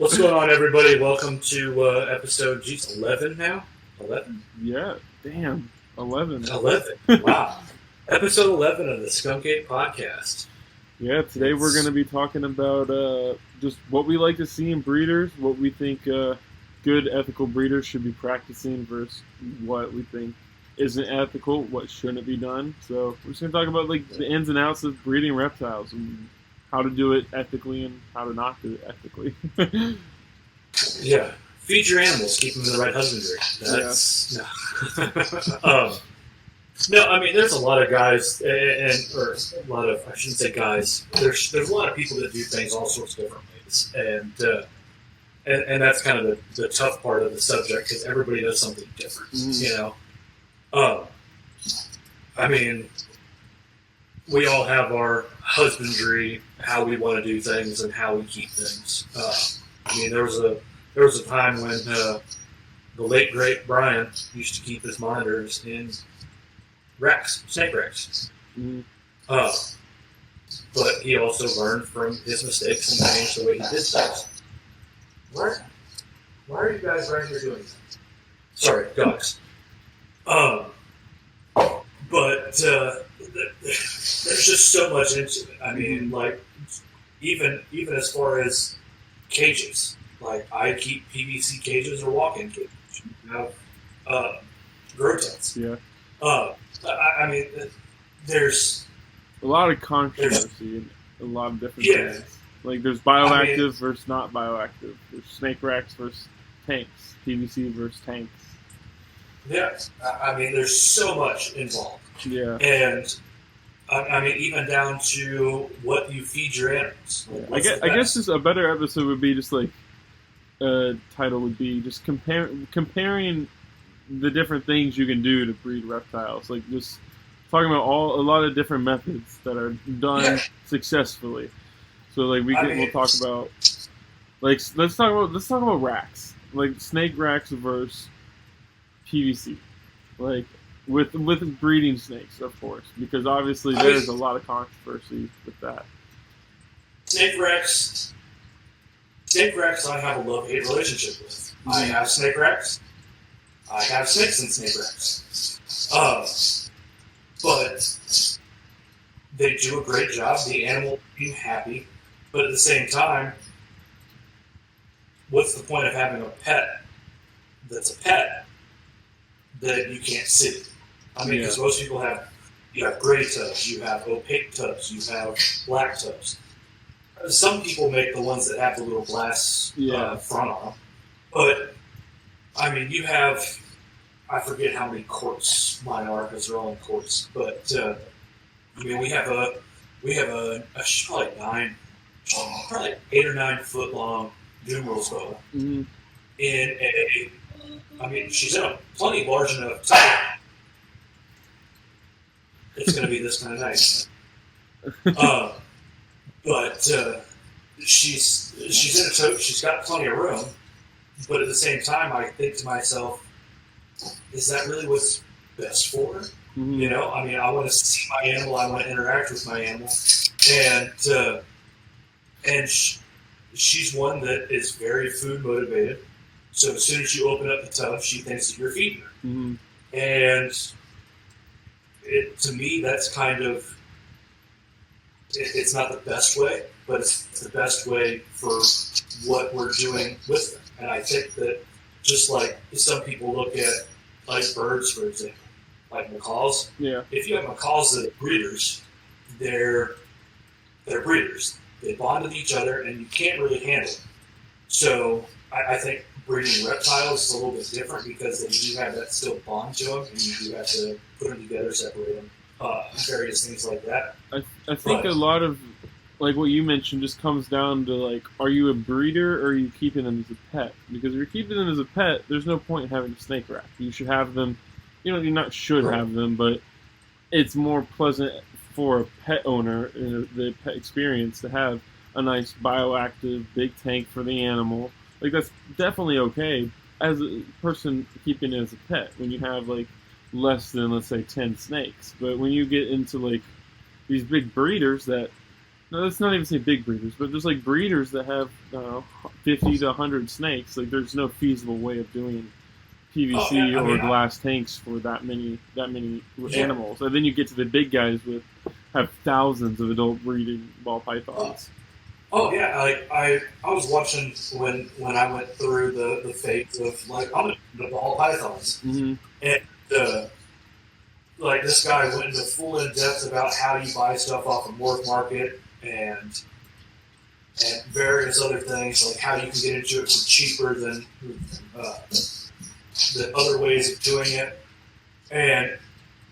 What's going on, everybody? Welcome to episode 11 now? 11? Yeah, damn. 11. 11. Wow. Episode 11 of the Skunk Ape podcast. Yeah, today we're going to be talking about just what we like to see in breeders, what we think good ethical breeders should be practicing versus what we think isn't ethical, what shouldn't be done. So we're just going to talk about like the ins and outs of breeding reptiles and how to do it ethically and how to not do it ethically. Yeah. Feed your animals. Keep them in the right husbandry. That's... Yeah. No, I mean, there's a lot of guys, I shouldn't say guys, there's a lot of people that do things all sorts of different ways. And that's kind of the tough part of the subject because everybody does something different, you know? I mean, we all have our husbandry, how we want to do things and how we keep things. I mean, there was a time when the late great Brian used to keep his monitors in snake racks. Mm-hmm. But he also learned from his mistakes and changed the way he did things. Why are you guys right here doing that? Sorry, dogs. But there's just so much into it. I mean, like, even as far as cages, like I keep PVC cages or walk-in cages. You have grow tents. Yeah. I mean, there's a lot of controversy and a lot of different things. Like there's bioactive versus not bioactive. There's snake racks versus tanks. PVC versus tanks. Yeah, I mean, there's so much involved. Yeah. And I mean, even down to what you feed your animals. Like, I guess just a better episode would be just like title would be just comparing the different things you can do to breed reptiles. Like just talking about a lot of different methods that are done successfully. So like we'll talk about like let's talk about racks, like snake racks versus PVC, like with breeding snakes, of course, because obviously there's a lot of controversy with that. Snake racks, I have a love-hate relationship with. I have snake racks. I have snakes in snake racks. But they do a great job. The animal being happy, but at the same time, what's the point of having a pet that's a pet that you can't see? I mean, because most people you have gray tubs, you have opaque tubs, you have black tubs. Some people make the ones that have the little glass front on them. But, I mean, you have, I forget how many quarts mine are because they're all in quarts. But, I mean, we have a probably 8 or 9 foot long numerals boa. Mm-hmm. I mean, she's in a plenty large enough tub. It's going to be this kind of nice. But she's in a tote. She's got plenty of room. But at the same time, I think to myself, is that really what's best for her? Mm-hmm. You know, I mean, I want to see my animal. I want to interact with my animal. And she's one that is very food motivated. So as soon as you open up the tub, she thinks that you're feeding her. Mm-hmm. And to me, that's kind of, it's not the best way, but it's the best way for what we're doing with them. And I think that just like some people look at like birds, for example, like macaws. Yeah. If you have macaws that are breeders, they're breeders. They bond with each other, and you can't really handle them. So I think breeding reptiles is a little bit different because they do have that still bond to them, and you do have to put them together, separate them, various things like that. I think a lot of, like what you mentioned, just comes down to, like, are you a breeder or are you keeping them as a pet? Because if you're keeping them as a pet, there's no point in having a snake rack. You should have them, you should have them, but it's more pleasant for a pet owner, the pet experience, to have a nice bioactive big tank for the animal. Like, that's definitely okay as a person keeping it as a pet when you have, like, less than, let's say, 10 snakes. But when you get into, like, these big breeders that no, let's not even say big breeders, but just like breeders that have 50 to 100 snakes. Like there's no feasible way of doing Oh yeah, PVC I or mean, glass tanks for that many yeah. animals, and then you get to the big guys with have thousands of adult breeding ball Oh, pythons. oh yeah, like I was watching when I went through the phase of like I'm the ball pythons, Mm-hmm. and uh, like this guy went into full in depth about how you buy stuff off of Morph Market and various other things, like how you can get into it for cheaper uh, than other ways of doing it. And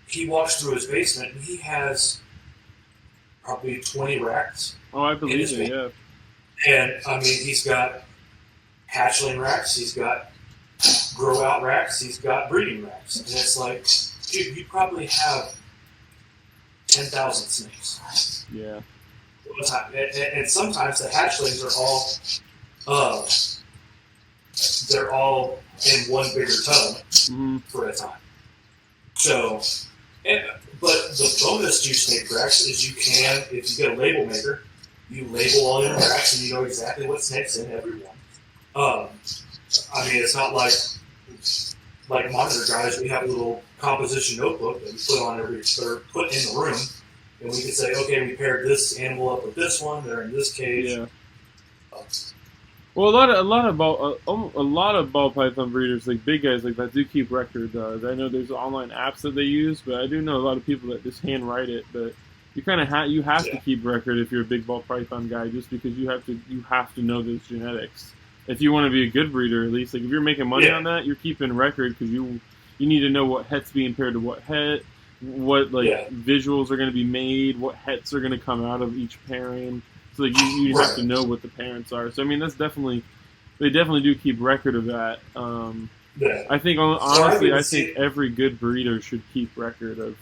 he walks through his basement and he has probably 20 racks Oh, I in believe his it. basement. Yeah. And I mean, he's got hatchling racks, he's got grow out racks, he's got breeding racks. And it's like, dude, you probably have 10,000 snakes. Yeah. And sometimes the hatchlings are uh, all in one bigger tub Mm-hmm. for a time. So, and, but the bonus to snake racks is you can, if you get a label maker, you label all your racks and you know exactly what snake's in every one. I mean, it's not like monitor guys. We have a little composition notebook that we put on or put in the room, and we can say, okay, we paired this animal up with this one. They're in this cage. Yeah. Well, a lot of ball python breeders, like big guys like that, do keep record. I know there's online apps that they use, but I do know a lot of people that just handwrite it. But you kind of you have to Yeah. keep record if you're a big ball python guy, just because you have to know those genetics. If you want to be a good breeder, at least like if you're making money Yeah. on that, you're keeping record because you need to know what het's being paired to what het, what like Yeah. visuals are going to be made, what hets are going to come out of each pairing. So like you have to know what the parents are. So I mean they definitely do keep record of that. Yeah. I think honestly, I think every good breeder should keep record of.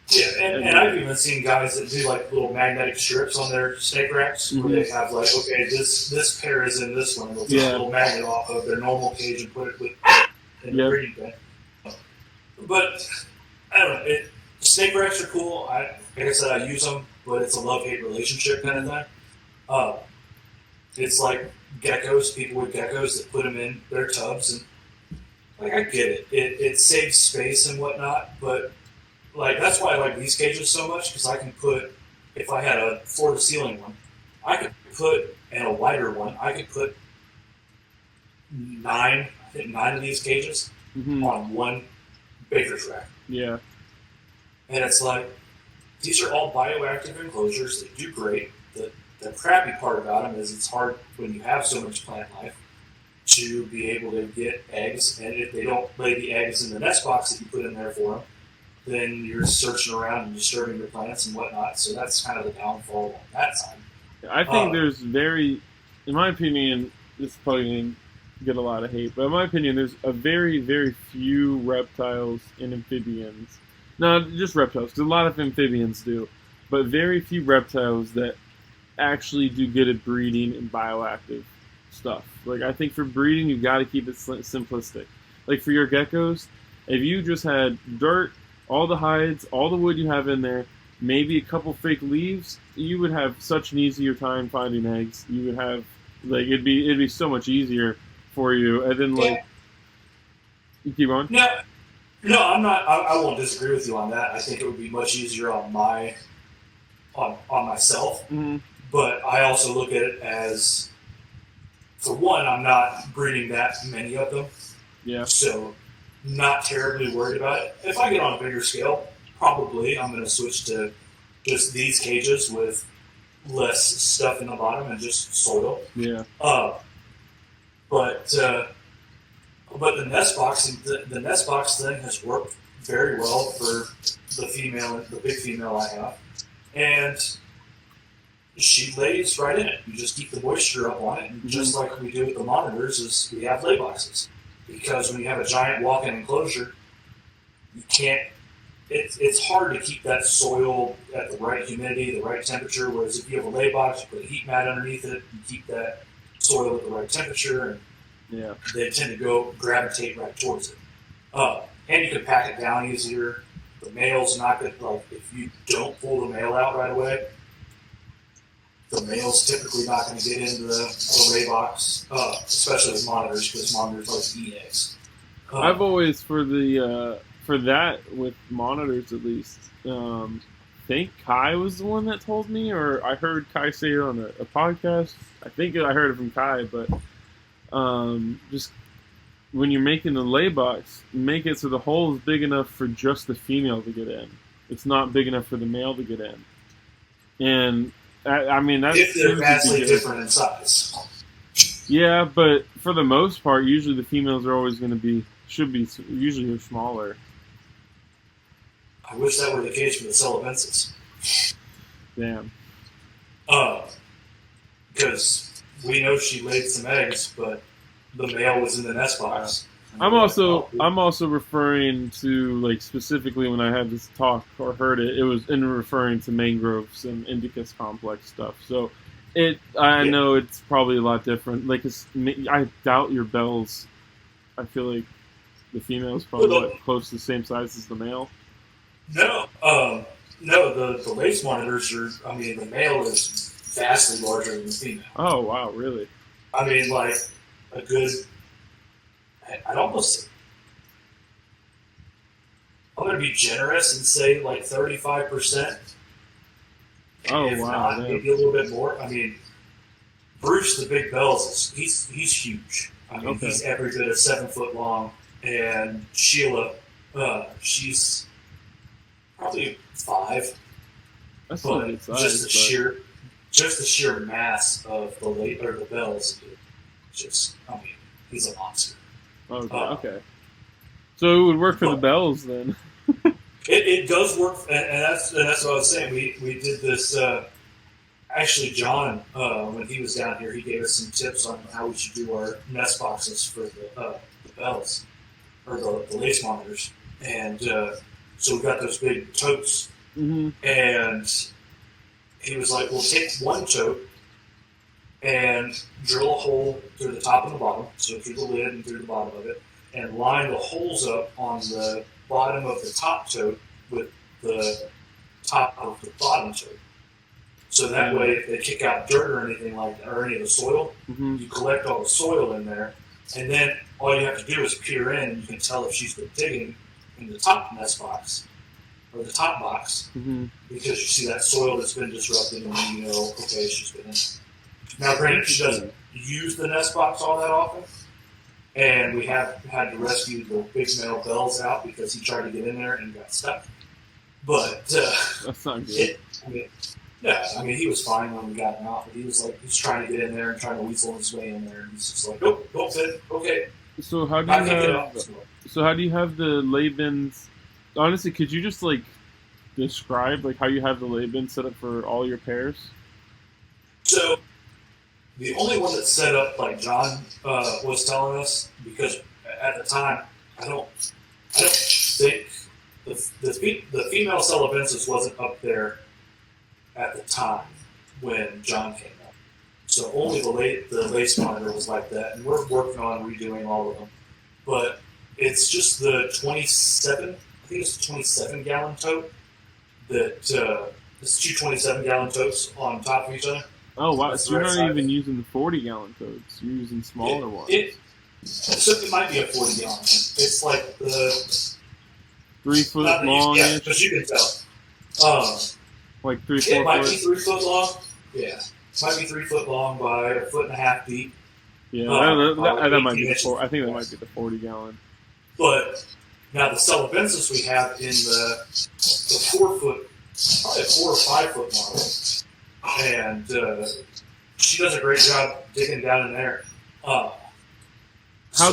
Yeah, and I've even seen guys that do like little magnetic strips on their snake racks where they have like, okay, this pair is in this one. They'll take a little magnet off of their normal cage and put it in the breeding pen. But I don't know. Snake racks are cool. Like I said, I use them, but it's a love-hate relationship kind of thing. It's like geckos, people with geckos that put them in their tubs, and like I get it. It saves space and whatnot, but like that's why I like these cages so much because I can put, if I had a floor-to-ceiling one, I could put, and a wider one, I could put nine of these cages on one baker's rack. Yeah. And it's like, these are all bioactive enclosures that do great. The crappy part about them is it's hard when you have so much plant life to be able to get eggs. And if they don't lay the eggs in the nest box that you put in there for them, then you're searching around and disturbing your plants and whatnot. So that's kind of the downfall on that side. I think there's in my opinion, this is probably going to get a lot of hate, but in my opinion, there's a very, very few reptiles and amphibians. No, just reptiles, because a lot of amphibians do, but very few reptiles that actually do good at breeding and bioactive stuff. Like, I think for breeding, you've got to keep it simplistic. Like, for your geckos, if you just had dirt, all the hides, all the wood you have in there, maybe a couple fake leaves, you would have such an easier time finding eggs. You would have, like, it'd be so much easier for you. And then, like, you keep on? No, I'm not. I won't disagree with you on that. I think it would be much easier on myself. Mm-hmm. But I also look at it as, for one, I'm not breeding that many of them. Yeah. So, not terribly worried about it. If I get on a bigger scale, probably I'm going to switch to just these cages with less stuff in the bottom and just soil. Yeah. But the nest box thing has worked very well for the big female I have, and she lays right in it. You just keep the moisture up on it, and just like we do with the monitors, is we have lay boxes. Because when you have a giant walk-in enclosure, you can't. It's hard to keep that soil at the right humidity, the right temperature. Whereas if you have a lay box, you put a heat mat underneath it, you keep that soil at the right temperature, and they tend to gravitate right towards it. And you can pack it down easier. The male's not good. Like if you don't pull the male out right away, the male's typically not going to get into the lay box, especially with monitors, because monitors like to eat eggs. I've always for that with monitors at least. I think Kai was the one that told me, or I heard Kai say it on a podcast. I think I heard it from Kai, but just when you're making the lay box, make it so the hole is big enough for just the female to get in. It's not big enough for the male to get in. And I mean, that's if they're vastly different in size. Yeah, but for the most part, usually the females are always going to usually are smaller. I wish that were the case for the Celebensis. Damn. Because we know she laid some eggs, but the male was in the nest box. I'm also referring to, like, specifically when I had this talk or heard it, it was in referring to mangroves and Indicus complex stuff. So I know it's probably a lot different. Like, I doubt your bells. I feel like the female is probably close to the same size as the male. No, the lace monitors are. I mean, the male is vastly larger than the female. Oh wow, really? I mean, like a good. I'd almost. I'm going to be generous and say like 35%. Oh if wow, not, maybe a little bit more. I mean, Bruce the Big Bells he's huge. I mean, he's every bit of 7 foot long, and Sheila, she's probably 5. That's a good size. Just the sheer mass of the bells. I mean, he's a monster. Okay. So it would work for the bells then. It does work, and that's what I was saying. We did this. Actually, John, when he was down here, he gave us some tips on how we should do our nest boxes for the bells or the lace monitors, and so we got those big totes, and he was like, "We'll take one tote and drill a hole through the top and the bottom, so through the lid and through the bottom of it, and line the holes up on the bottom of the top tote with the top of the bottom tote. So that way, if they kick out dirt or anything like that, or any of the soil, you collect all the soil in there, and then all you have to do is peer in, and you can tell if she's been digging in the top nest box or the top box, because you see that soil that's been disrupted, and you know, okay, she's been in. Now, granted, she doesn't use the nest box all that often, and we have had to rescue the big male bells out because he tried to get in there and got stuck. But that's not good. I mean, he was fine when we got him out, but he's trying to get in there and trying to weasel his way in there, and he's just like, nope, don't fit. Okay. So how do you have the lay bins? Honestly, could you just like describe like how you have the lay bin set up for all your pairs? So the only one that's set up like John was telling us, because at the time I don't think the female Celebensis wasn't up there at the time when John came up. So only the lace monitor was like that, and we're working on redoing all of them. But it's just the 27, I think it's a 27-gallon tote that it's 2 27-gallon totes on top of each other. Oh wow! So you're not even using the 40-gallon totes. You're using smaller ones. So it might be a 40-gallon. It's like the 3 foot long. Yeah, but you can tell. Like 3 4 foot. It might be 3 foot long. Yeah, it might be 3 foot long by 1.5 foot deep. Yeah, that might be the 4. I think that might be the 40-gallon. But now the Celebensis we have in the 4 foot, probably a 4 or 5 foot model. And she does a great job digging down in there. How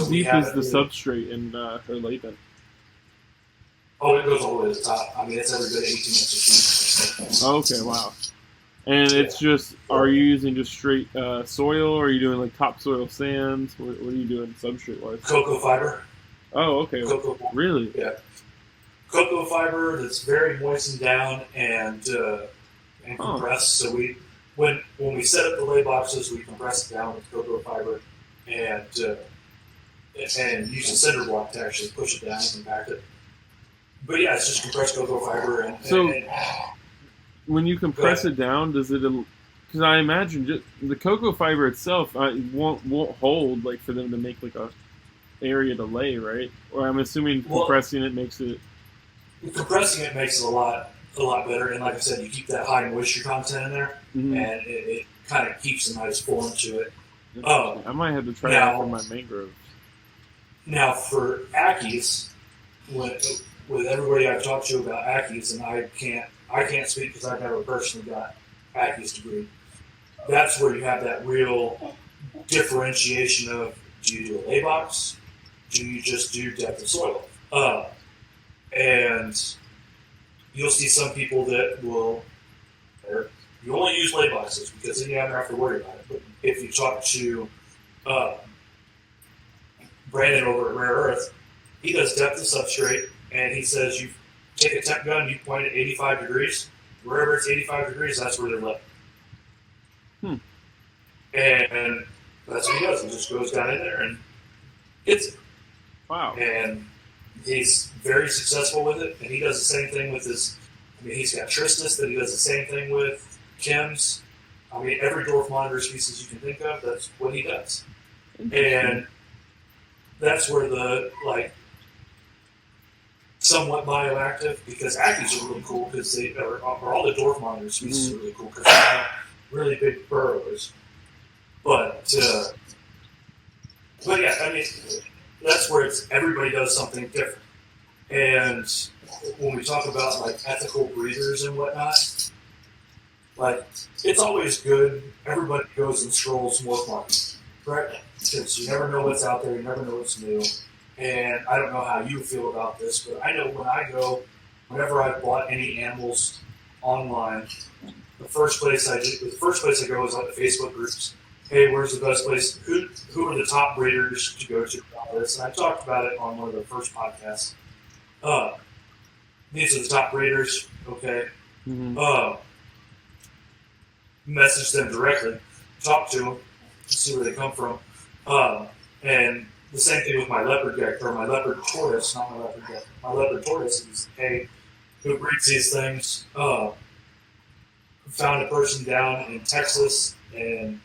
deep is the substrate in her lay bin? Oh, it goes all the way to the top. I mean, it's every bit 18 inches deep. Okay, wow. And it's just, are you using just straight soil, or are you doing like topsoil sands? What are you doing substrate-wise? Cocoa fiber. Oh, okay. Really? Yeah. Cocoa fiber that's very moistened down and compressed. So when we set up the lay boxes, we compress it down with cocoa fiber and use a cinder block to actually push it down and compact it. But yeah, it's just compressed cocoa fiber. When you compress it down, because I imagine just the cocoa fiber itself won't hold like for them to make like a area to lay, right? Or I'm assuming compressing it makes it. Compressing it makes it a lot better, and like I said, you keep that high moisture content in there, Mm-hmm. and it kind of keeps a nice form to it. I might have to try that for my mangroves. Now for Ackies, with everybody I've talked to about Ackies, and I can't speak because I've never personally got Ackies to breed. That's where you have that real differentiation of, do you do a lay box? Do you just do depth of soil? And you'll see some people that will, you only use lay boxes because then you never have to worry about it. But if you talk to Brandon over at Rare Earth, he does depth of substrate, and he says you take a temp gun, you point it 85 degrees. Wherever it's 85 degrees, that's where they're living. And that's what he does. He just goes down in there and hits it. Wow. And he's very successful with it. And he does the same thing with his, he's got Tristis that he does the same thing with, Chems. Every dwarf monitor species you can think of, that's what he does. And that's where the, somewhat bioactive, because Ackies are really cool because they are all the dwarf monitor species are really cool because they have really big burrows. But yeah, that's where everybody does something different. And when we talk about ethical breeders and whatnot, it's always good. Everybody goes and scrolls Morph Market, right? Because you never know what's out there, you never know what's new. And I don't know how you feel about this, but I know whenever I've bought any animals online, the first place I go is the Facebook groups. Hey, where's the best place? Who are the top breeders to go to about this? And I talked about it on one of the first podcasts. These are the top breeders, okay? Message them directly, talk to them, see where they come from. And the same thing with my leopard gecko, or my leopard tortoise, not my leopard gecko. My leopard tortoise is, hey, who breeds these things? Found a person down in Texas and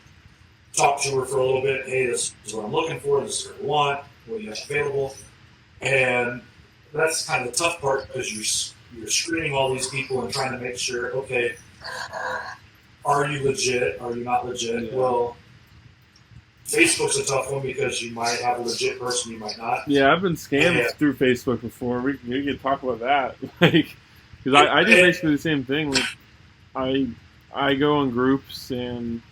talked to her for a little bit. Hey, this is what I'm looking for. This is what I want. What do you have available? And that's kind of the tough part because you're screening all these people and trying to make sure, okay, are you legit? Are you not legit? Yeah. Well, Facebook's a tough one because you might have a legit person, you might not. Yeah, I've been scammed through Facebook before. We can talk about that. Because I do basically the same thing. I go on groups, and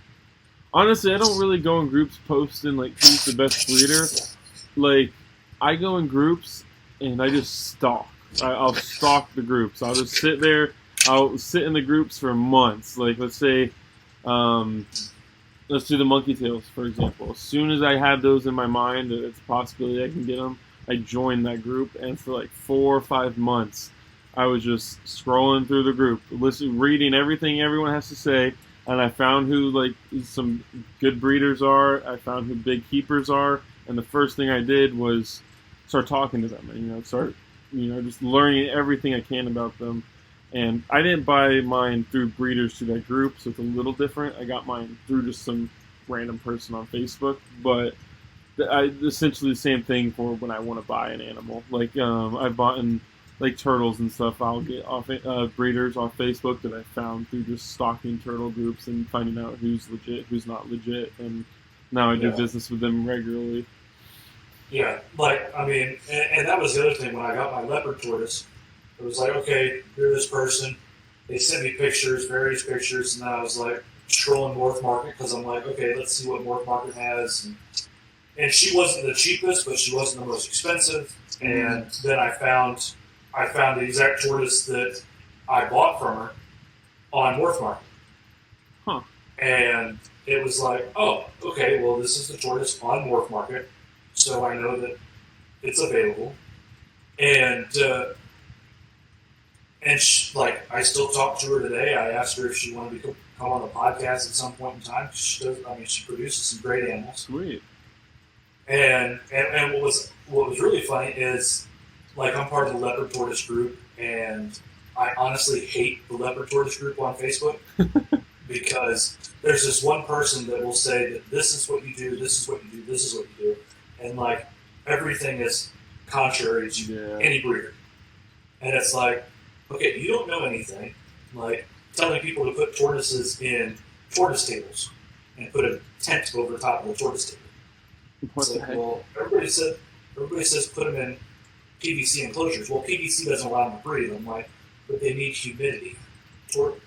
honestly, I don't really go in groups posting who's the best breeder. I go in groups and I just stalk. I'll stalk the groups. I'll just sit there. I'll sit in the groups for months. Let's say, let's do the monkey tails, for example. As soon as I had those in my mind that it's a possibility I can get them, I joined that group, and for 4 or 5 months, I was just scrolling through the group, reading everything everyone has to say, and I found who some good breeders are. I found who big keepers are, and the first thing I did was start talking to them, and start just learning everything I can about them. And I didn't buy mine through breeders through that group, so it's a little different. I got mine through just some random person on Facebook, but essentially the same thing for when I want to buy an animal. I've bought in turtles and stuff. I'll get off breeders off Facebook that I found through just stalking turtle groups and finding out who's legit, who's not legit, and now I do business with them regularly. Yeah, and that was the other thing when I got my leopard tortoise. It was okay, you're this person. They sent me various pictures, and I was scrolling Morph Market because I'm okay, let's see what Morph Market has. And she wasn't the cheapest, but she wasn't the most expensive. And then I found the exact tortoise that I bought from her on Morph Market. Huh. And it was oh, okay, well, this is the tortoise on Morph Market, so I know that it's available. And I still talk to her today. I asked her if she wanted to come on the podcast at some point in time. She does. She produces some great animals. Sweet. And what was really funny is, I'm part of the leopard tortoise group, and I honestly hate the leopard tortoise group on Facebook because there's this one person that will say that this is what you do, this is what you do, this is what you do, and like everything is contrary to any breeder. And it's like, okay, you don't know anything. Like telling people to put tortoises in tortoise tables and put a tent over the top of the tortoise table. What the heck? Well, everybody says put them in PVC enclosures. Well, PVC doesn't allow them to breathe. I'm like, but they need humidity.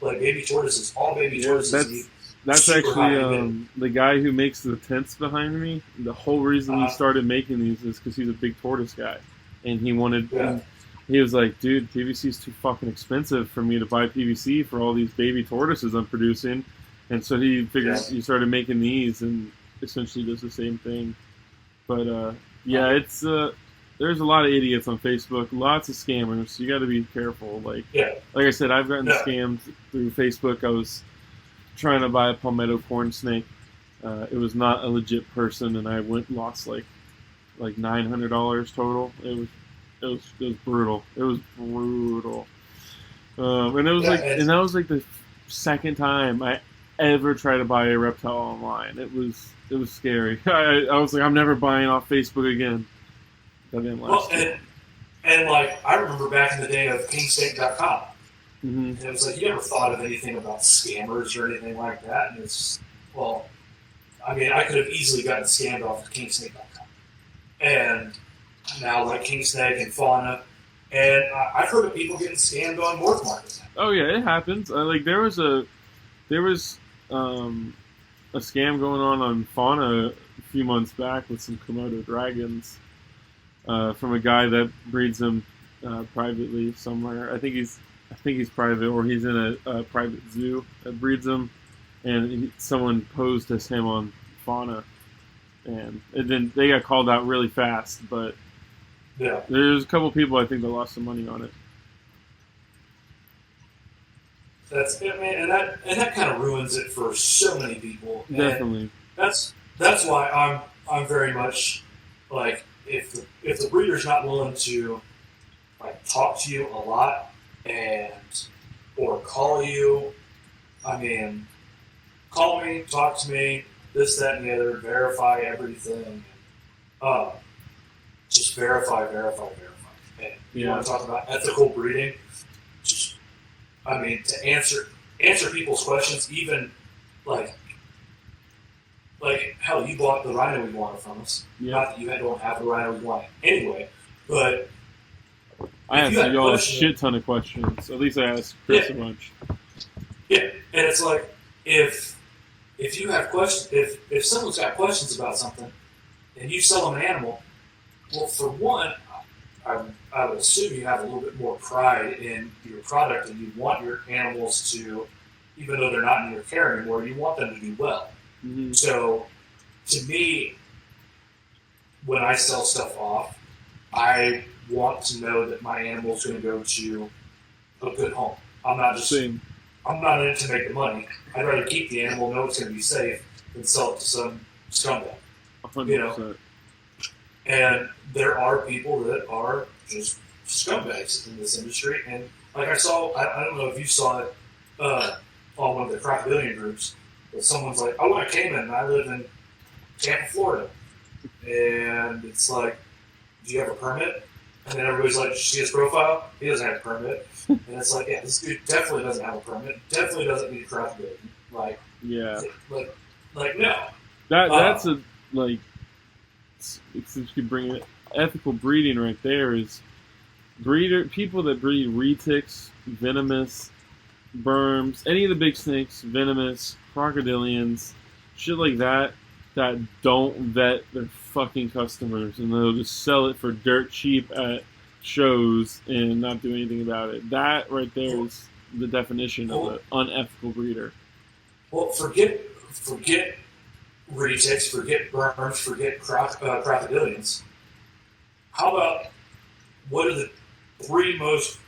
Like baby tortoises, all baby tortoises need. That's actually the guy who makes the tents behind me. The whole reason he started making these is because he's a big tortoise guy, and he wanted. Yeah. He was like, dude, PVC is too fucking expensive for me to buy PVC for all these baby tortoises I'm producing. And so he figured he started making these and essentially does the same thing. But, it's there's a lot of idiots on Facebook, lots of scammers. You got to be careful. Like I said, I've gotten scammed through Facebook. I was trying to buy a palmetto corn snake. It was not a legit person, and I lost like $900 total. It was brutal. It was brutal. And it was and that was like the second time I ever tried to buy a reptile online. It was scary. I was like, I'm never buying off Facebook again. That didn't last. Well, and like I remember back in the day of kingsnake.com. Mm-hmm. And it was like you never thought of anything about scammers or anything like that. And it's I mean, I could have easily gotten scammed off of kingsnake.com. And now like King Snake and Fauna, and I've heard of people getting scammed on Morph Market. Oh yeah, it happens. There was a scam going on Fauna a few months back with some Komodo dragons from a guy that breeds them privately somewhere. I think he's private, or he's in a private zoo that breeds them, and someone posed as him on Fauna, and then they got called out really fast, but. Yeah, there's a couple people I think that lost some money on it. That's it, man, and that kind of ruins it for so many people. Definitely. And that's why I'm very much like if the breeder's not willing to like talk to you a lot or call you, I mean, call me, talk to me, this, that, and the other, verify everything. Just verify. And you want to talk about ethical breeding? To answer people's questions, even like hell, you bought the rhino we wanted from us. Yeah. Not that you don't have the rhino we wanted anyway, but I asked y'all a shit ton of questions. At least I asked Chris a bunch. Yeah, and it's like if you have questions, if someone's got questions about something, and you sell them an animal. Well, for one, I would assume you have a little bit more pride in your product, and you want your animals to, even though they're not in your care anymore, you want them to do well. Mm-hmm. So, to me, when I sell stuff off, I want to know that my animal is going to go to a good home. I'm not in it to make the money. I'd rather keep the animal, know it's going to be safe, than sell it to some scumbag. 100%. You know? And there are people that are just scumbags in this industry. And like I don't know if you saw it on one of the crocodilian groups, but someone's like, I want a Cayman, and I live in Tampa, Florida. And it's like, do you have a permit? And then everybody's like, did you see his profile? He doesn't have a permit. And it's like, yeah, this dude definitely doesn't have a permit. Definitely doesn't need a crocodilian. Like, yeah. Like no. That's if you could bring it, ethical breeding right there is people that breed retics, venomous, berms, any of the big snakes, venomous, crocodilians, shit like that don't vet their fucking customers, and they'll just sell it for dirt cheap at shows and not do anything about it. That right there is the definition of an unethical breeder. Well, forget retics, forget berms, forget crocodilians. How about what are the 3 most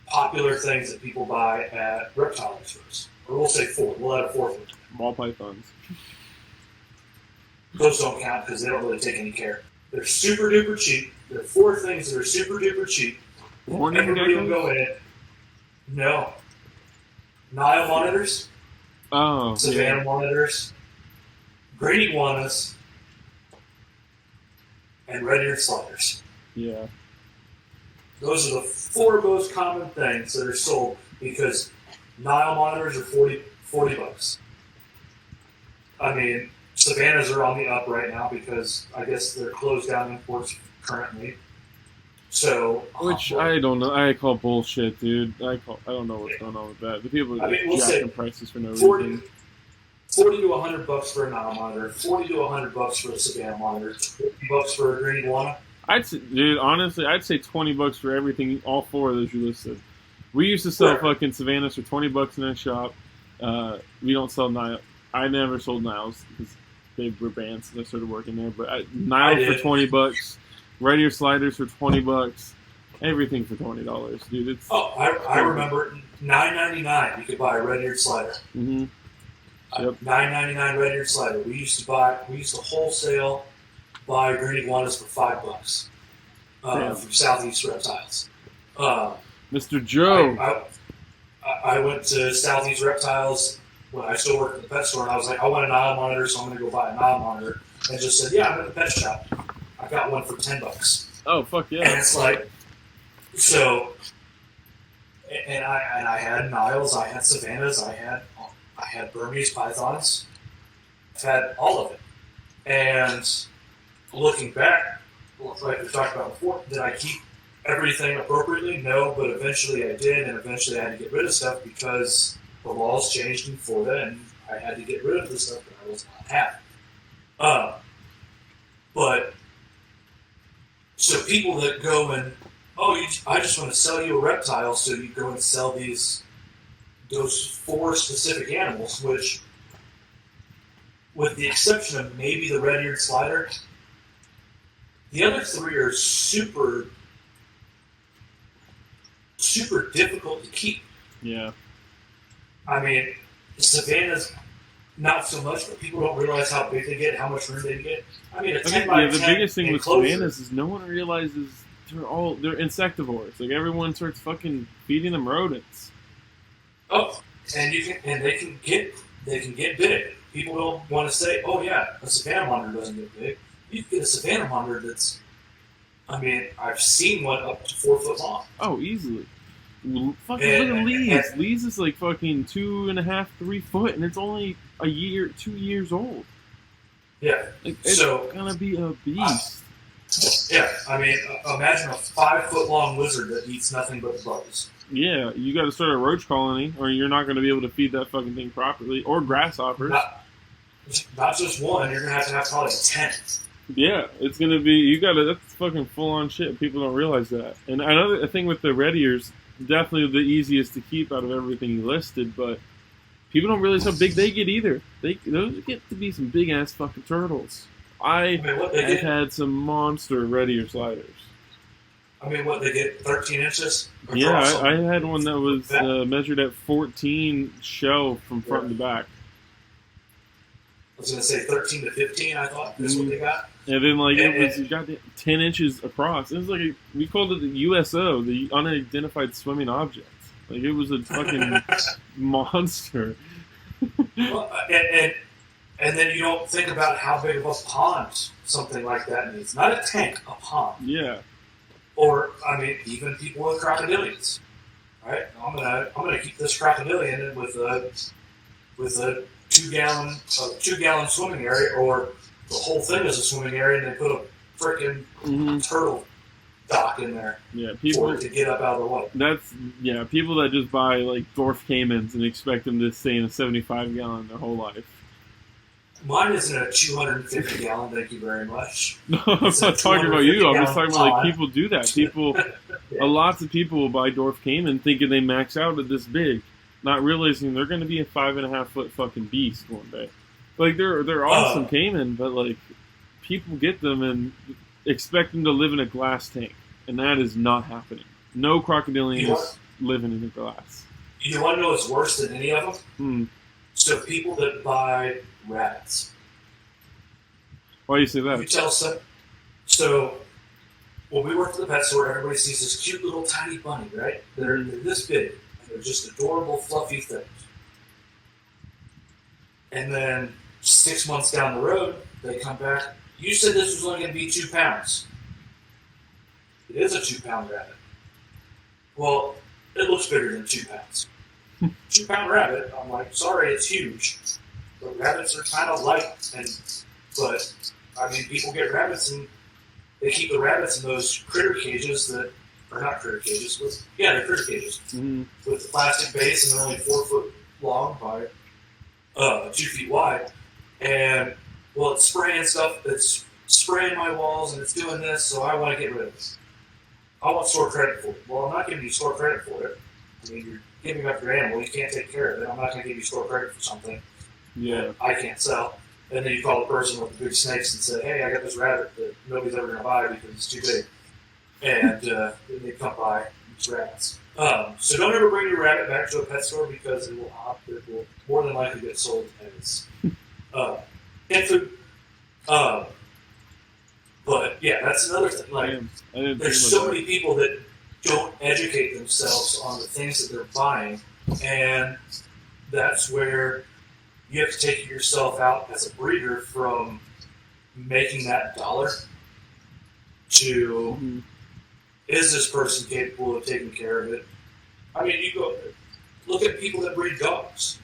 popular things that people buy at reptile stores? Or we'll say 4. We'll add a 4th one. Ball pythons. Those don't count because they don't really take any care. They're super duper cheap. There are 4 things that are super duper cheap. Everybody will go in. No. Nile monitors, Oh, Savannah monitors, green iguanas, and red-eared sliders. Yeah. Those are the 4 most common things that are sold because Nile monitors are $40. I mean, Savannahs are on the up right now because I guess they're closed down imports currently. So, Which I don't know. I call bullshit, dude. I don't know what's going on with that. The people are jacking prices for no reason. 40 to $100 for a Nile monitor, 40 to $100 for a Savannah monitor, $20 for a green iguana. Dude, honestly, I'd say $20 for everything. All 4 of those you listed. We used to sell fucking Savannahs for $20 in our shop. We don't sell Nile. I never sold Niles because they were banned since I started working there. But Niles for $20, red-ear sliders for $20, everything for $20, dude. It's I remember $9.99. You could buy a red-eared slider. Mm-hmm. Yep. $9.99 red-eared slider. We used to wholesale buy green iguanas for $5 from Southeast Reptiles. Mr. Joe. I went to Southeast Reptiles when I still worked at the pet store, and I was like, I want a Nile monitor, so I'm going to go buy a Nile monitor. And just said, yeah, I'm at the pet shop. I got one for $10. Oh, fuck yeah. And it's like, so, and I had Niles, I had Savannahs, I had Burmese pythons. I've had all of it. And looking back, like we talked about before, did I keep everything appropriately? No, but eventually I did, and eventually I had to get rid of stuff because the laws changed in Florida, and I had to get rid of the stuff that I was not having. But so people that go and I just want to sell you a reptile, so you go and sell those 4 specific animals, which, with the exception of maybe the red-eared slider, the other 3 are super, super difficult to keep. Yeah. I mean, Savannah's not so much, but people don't realize how big they get, how much room they get. I mean, a 10 by 10 the biggest thing with enclosure, Savannahs is no one realizes they're insectivores. Like, everyone starts fucking feeding them rodents. Oh, and they can get big. People don't want to say, oh yeah, a Savannah monitor doesn't get big. You can get a Savannah monitor that's, I mean, I've seen one up to 4 foot long. Oh, easily. Look at Lee's. Lee's is like fucking 2.5, 3 foot, and it's only 2 years old. Yeah. Like, it's gonna be a beast. I mean, imagine a 5 foot long lizard that eats nothing but bugs. Yeah, you got to start a roach colony, or you're not going to be able to feed that fucking thing properly, or grasshoppers. Not just one. You're gonna have probably 10. Yeah, it's gonna be. That's fucking full on shit. People don't realize that. And another thing with the red ears, definitely the easiest to keep out of everything you listed, but people don't realize how big they get either. Those get to be some big ass fucking turtles. I've had some monster red ear sliders. I mean, what, they get 13 inches? Yeah, I had one that was measured at 14 shell from front to back. I was going to say 13 to 15, I thought. That's what they got. And then, it was got 10 inches across. It was like, we called it the USO, the Unidentified Swimming Object. Like, it was a fucking monster. Well, and then you don't think about how big of a pond something like that needs. Not a tank, a pond. Yeah. Or, I mean, even people with crocodilians. Right? I'm gonna keep this crocodilian with a 2 gallon swimming area, or the whole thing is a swimming area, and they put a freaking turtle dock in there. Yeah, people for it to get up out of the water. People that just buy like dwarf caimans and expect them to stay in a 75 gallon their whole life. Mine isn't a 250 gallon, thank you very much. No, I'm not talking about you. I'm just talking about people do that. People, lots of people will buy dwarf caiman thinking they max out at this big, not realizing they're going to be a 5.5 foot fucking beast one day. Like they're awesome caiman, but like people get them and expect them to live in a glass tank, and that is not happening. No crocodilian is living in a glass. You want to know what's worse than any of them? So people that buy rabbits. Why do you say that? You tell some. So when we work at the pet store, everybody sees this cute little tiny bunny, right? They're this big. They're just adorable, fluffy things. And then 6 months down the road, they come back. You said this was only going to be 2 pounds. It is a 2-pound rabbit. Well, it looks bigger than 2 pounds. 2-pound rabbit, I'm like, sorry, it's huge. But rabbits are kind of light. But, I mean, people get rabbits and they keep the rabbits in those critter cages that, or not critter cages, they're critter cages. Mm-hmm. With the plastic base, and they're only 4 foot long by 2 feet wide. And, well, it's spraying stuff, it's spraying my walls, and it's doing this, so I want to get rid of it. I want store credit for it. Well, I'm not giving you store credit for it. I mean, you're giving up your animal, you can't take care of it. I'm not going to give you store credit for something that I can't sell. And then you call the person with the big snakes and say, hey, I got this rabbit that nobody's ever going to buy because it's too big. And then they come buy these rabbits. So don't ever bring your rabbit back to a pet store because it will more than likely get sold as pet food. But yeah, that's another thing. Like, there's so many people that don't educate themselves on the things that they're buying, and that's where you have to take yourself out as a breeder from making that dollar to is this person capable of taking care of it? I mean, you go look at people that breed dogs.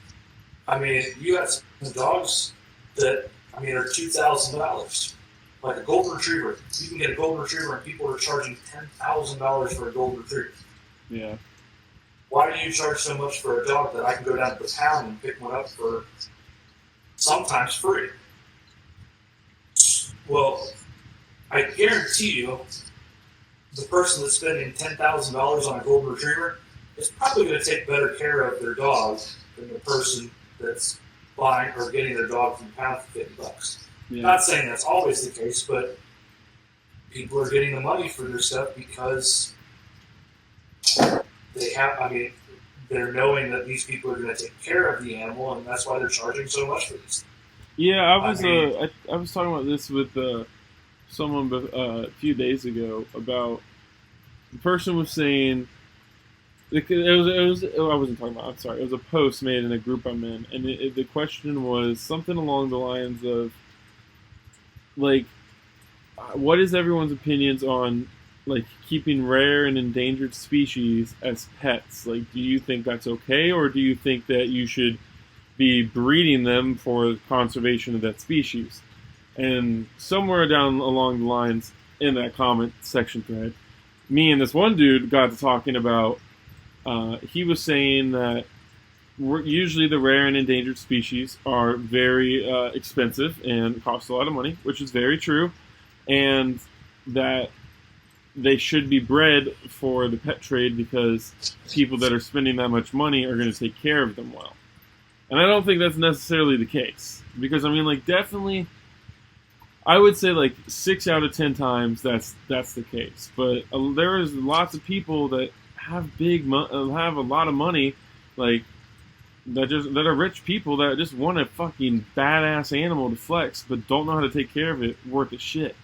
I mean, you got some dogs that are $2,000. Like a golden retriever. You can get a golden retriever and people are charging $10,000 for a golden retriever. Yeah. Why do you charge so much for a dog that I can go down to the pound and pick one up for sometimes free? Well, I guarantee you the person that's spending $10,000 on a golden retriever is probably going to take better care of their dog than the person that's buying or getting their dog from the pound for $50. Yeah. Not saying that's always the case, but people are getting the money for their stuff because they have, they're knowing that these people are going to take care of the animal, and that's why they're charging so much for these. Yeah, I was talking about this with someone a few days ago about the person was saying I wasn't talking about. I'm sorry. It was a post made in a group I'm in, and the question was something along the lines of, like, what is everyone's opinions on, like, keeping rare and endangered species as pets? Like, do you think that's okay, or do you think that you should be breeding them for conservation of that species? And somewhere down along the lines in that comment section thread, me and this one dude got to talking about, he was saying that usually the rare and endangered species are very expensive and cost a lot of money, which is very true, and that they should be bred for the pet trade because people that are spending that much money are going to take care of them well. And I don't think that's necessarily the case, because definitely, I would say 6 out of 10 times that's the case. But there is lots of people that have have a lot of money, that are rich people that just want a fucking badass animal to flex, but don't know how to take care of it worth a shit.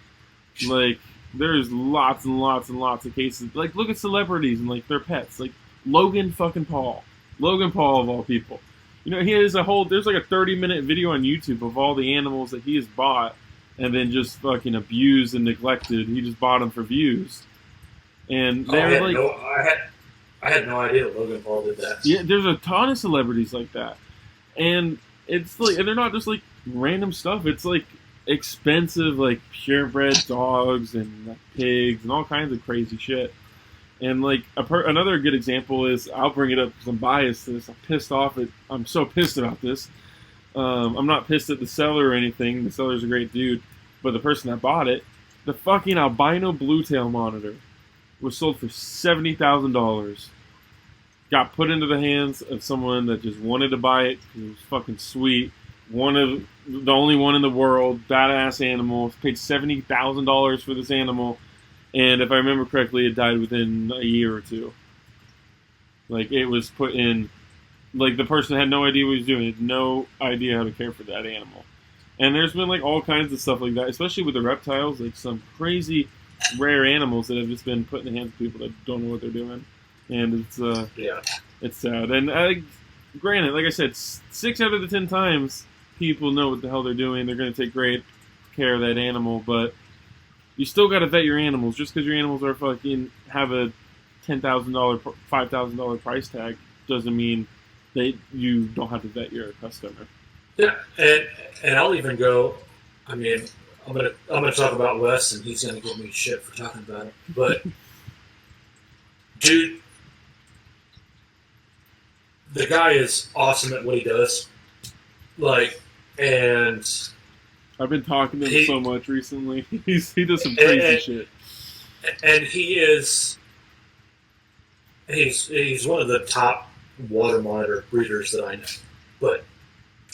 There's lots and lots and lots of cases. Look at celebrities and their pets. Logan fucking Paul. Logan Paul of all people. He has there's a 30-minute video on YouTube of all the animals that he has bought and then just fucking abused and neglected. He just bought them for views. And they're I had no idea Logan Paul did that. Yeah, there's a ton of celebrities like that. And it's and they're not just random stuff. It's expensive, purebred dogs and pigs and all kinds of crazy shit. And another good example is, I'll bring it up because I'm biased to this. I'm so pissed about this. I'm not pissed at the seller or anything. The seller's a great dude. But the person that bought it, the fucking albino bluetail monitor was sold for $70,000. Got put into the hands of someone that just wanted to buy it because it was fucking sweet. The only one in the world, badass animal. Paid $70,000 for this animal, and if I remember correctly, it died within a year or two. It was put in, the person had no idea what he was doing. Had no idea how to care for that animal. And there's been all kinds of stuff like that, especially with the reptiles, some crazy rare animals that have just been put in the hands of people that don't know what they're doing. And it's sad. And granted, like I said, 6 out of the 10 times people know what the hell they're doing. They're going to take great care of that animal, but you still got to vet your animals. Just because your animals are fucking have a $10,000, $5,000 price tag doesn't mean that you don't have to vet your customer. Yeah, and I'll even go. I mean, I'm gonna talk about Wes, and he's gonna give me shit for talking about it. But dude, the guy is awesome at what he does. Like, and I've been talking to him so much recently. He does some crazy shit. And he's one of the top water monitor breeders that I know, but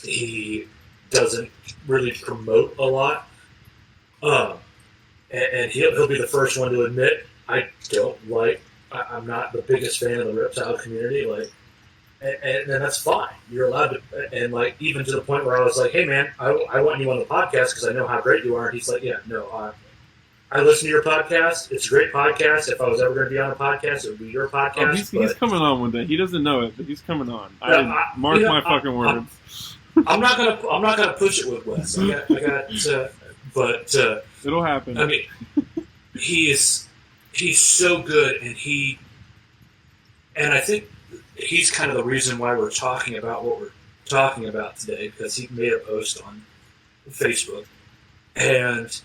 he doesn't really promote a lot. And he'll be the first one to admit I'm not the biggest fan of the reptile community. Like, and that's fine. You're allowed to, and like even to the point where I was like, hey man, I want you on the podcast because I know how great you are. And he's like, yeah, no, I listen to your podcast. It's a great podcast. If I was ever going to be on a podcast, it would be your podcast. He's coming on one day. He doesn't know it, but he's coming on. Mark my fucking words. I'm not gonna push it with Wes. But it'll happen. I mean, he's so good, and I think he's kind of the reason why we're talking about what we're talking about today, because he made a post on Facebook, and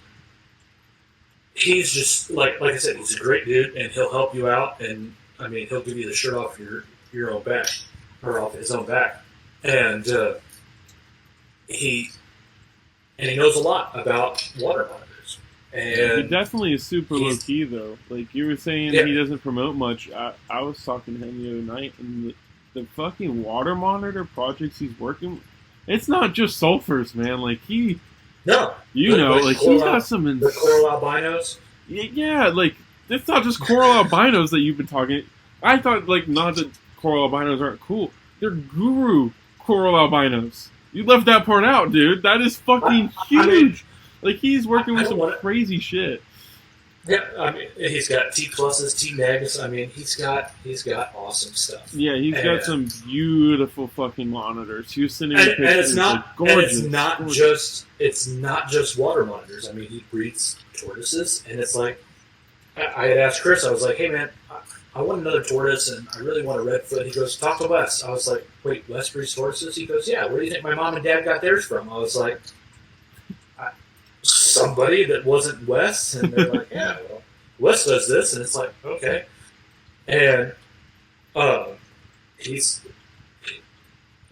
he's just like I said, he's a great dude, and he'll help you out, and I mean, he'll give you the shirt off your own back, or off his own back, and he knows a lot about water monitors. And he definitely is super low key though. Like you were saying, he doesn't promote much. I was talking to him the other night, and the fucking water monitor projects he's working with, it's not just sulfurs, man. Like he's got some the coral albinos. Yeah, like it's not just coral albinos that you've been talking. I thought like not that coral albinos aren't cool. They're guru coral albinos. You left that part out, dude. That is fucking huge. I mean, like he's working with some crazy shit. Yeah, I mean, he's got T pluses, T negs. I mean, he's got awesome stuff. Yeah, he's got some beautiful fucking monitors. He was sending me pictures. And it's not like, gorgeous. It's not just water monitors. I mean, he breeds tortoises, and it's like I had asked Chris. I was like, "Hey, man, I want another tortoise, and I really want a redfoot." He goes, "Talk to Wes." I was like, "Wait, Wes breeds tortoises?" He goes, "Yeah. Where do you think my mom and dad got theirs from?" I was like, "Somebody that wasn't Wes." And they're like, "Yeah, well, Wes does this," and it's like, okay. And he's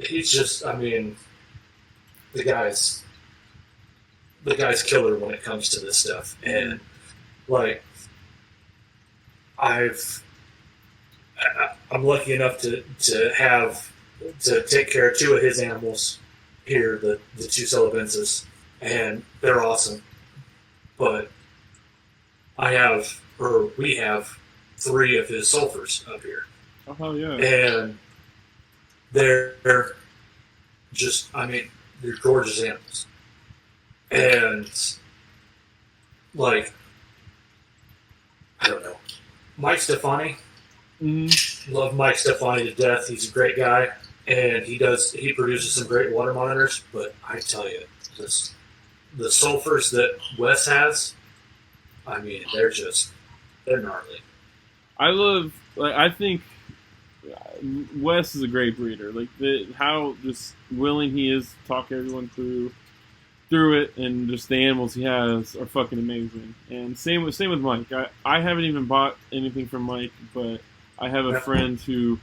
just, I mean, the guy's killer when it comes to this stuff, and like I'm lucky enough to take care of two of his animals here, the two Celebenses, and they're awesome. But we have 3 of his sulfurs up here. Oh yeah. And they're just, I mean, they're gorgeous animals. And like, I don't know. Mike Stefani. Love Mike Stefani to death. He's a great guy, and he produces some great water monitors. But I tell you, the sulfurs that Wes has, I mean, they're gnarly. I think Wes is a great breeder. Like how just willing he is to talk everyone through it, and just the animals he has are fucking amazing. And same with Mike. I haven't even bought anything from Mike, but I have a friend who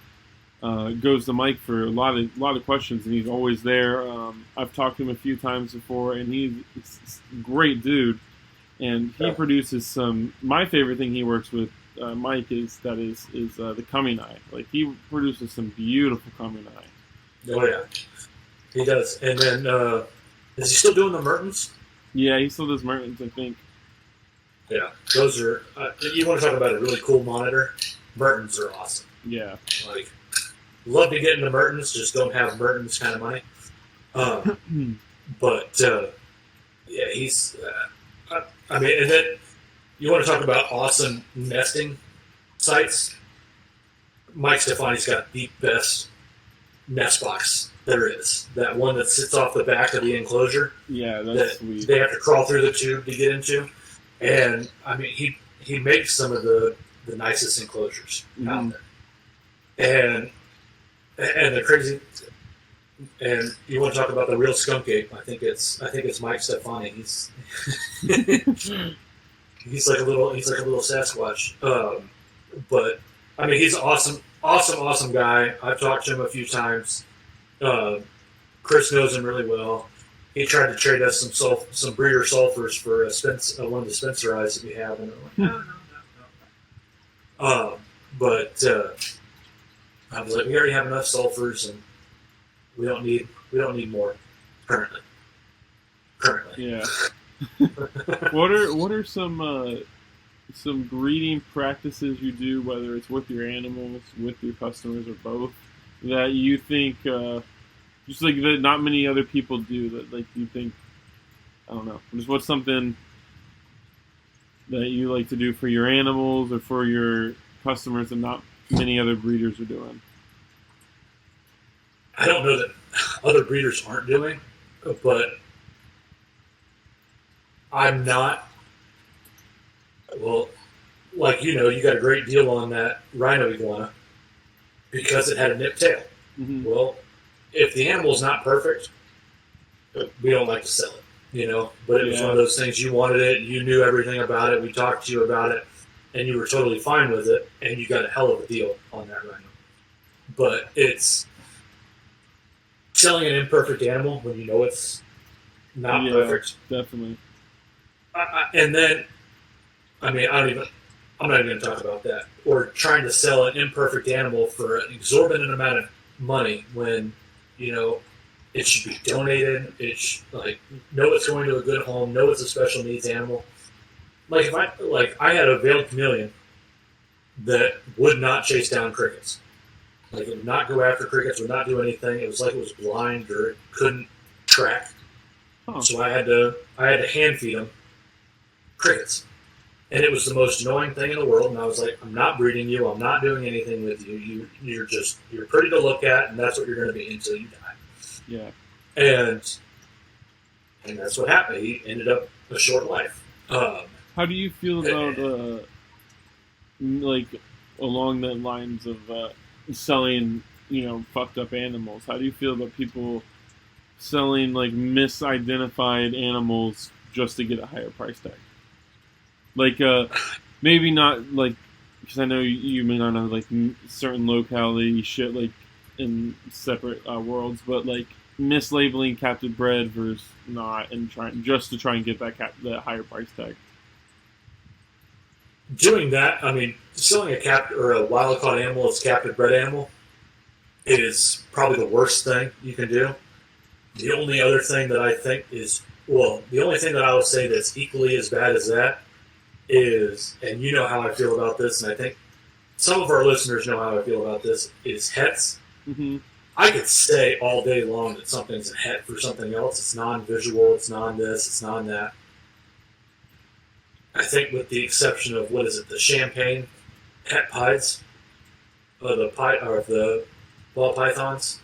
goes to Mike for a lot of questions, and he's always there. I've talked to him a few times before, and he's a great dude. And he produces some. My favorite thing he works with, Mike, is the coming eye. Like he produces some beautiful coming eye. Oh yeah, he does. And then is he still doing the Mertens? Yeah, he still does Mertens, I think. Yeah, those are. You want to talk about a really cool monitor? Mertens are awesome. Yeah, like love to get into Mertens, just don't have Mertens kind of money. But yeah, he's. I mean, and then you want to talk about awesome nesting sites. Mike Stefani's got the best nest box there is. That one that sits off the back of the enclosure. Yeah, that's sweet. They have to crawl through the tube to get into. And, I mean, he makes some of the nicest enclosures out there. And the crazy... And you want to talk about the real skunk ape? I think it's Mike Stefani. He's he's like a little Sasquatch. But I mean, he's an awesome guy. I've talked to him a few times. Chris knows him really well. He tried to trade us some breeder sulfurs for one of the Spencer eyes that we have, and I'm like, no. But I was like, we already have enough sulfurs, and we don't need more currently. Yeah. What are some breeding practices you do, whether it's with your animals, with your customers, or both, that you think just like that not many other people do, that like you think, I don't know, just what's something that you like to do for your animals or for your customers that not many other breeders are doing? I don't know that other breeders aren't doing, but I'm not. Well, like you got a great deal on that rhino iguana because it had a nipped tail. Mm-hmm. Well, if the animal's not perfect, we don't like to sell it, But it was one of those things, you wanted it, you knew everything about it, we talked to you about it, and you were totally fine with it, and you got a hell of a deal on that rhino. But it's selling an imperfect animal when you know it's not perfect. Definitely. And then, I mean, I'm not even going to talk about that. Or trying to sell an imperfect animal for an exorbitant amount of money when, it should be donated. It's know it's going to a good home. Know it's a special needs animal. Like I had a veiled chameleon that would not chase down crickets. Like, it would not go after crickets, would not do anything. It was like it was blind or it couldn't track. Huh. So I had to hand feed them crickets. And it was the most annoying thing in the world. And I was like, I'm not breeding you. I'm not doing anything with you. You're pretty to look at, and that's what you're going to be until you die. Yeah. And that's what happened. He ended up a short life. How do you feel about, along the lines of selling, fucked up animals? How do you feel about people selling, misidentified animals just to get a higher price tag? Maybe not, because I know you may not know, certain locality shit, in separate worlds, but, mislabeling captive bred versus not, and trying to get that higher price tag. Doing that, I mean, selling a wild-caught animal as captive bred animal is probably the worst thing you can do. The only other thing that I think the only thing that I would say that's equally as bad as that is, and you know how I feel about this, and I think some of our listeners know how I feel about this, is hets. Mm-hmm. I could say all day long that something's a het for something else. It's non-visual, it's non-this, it's non-that. I think with the exception of, the champagne het pieds, the ball pythons,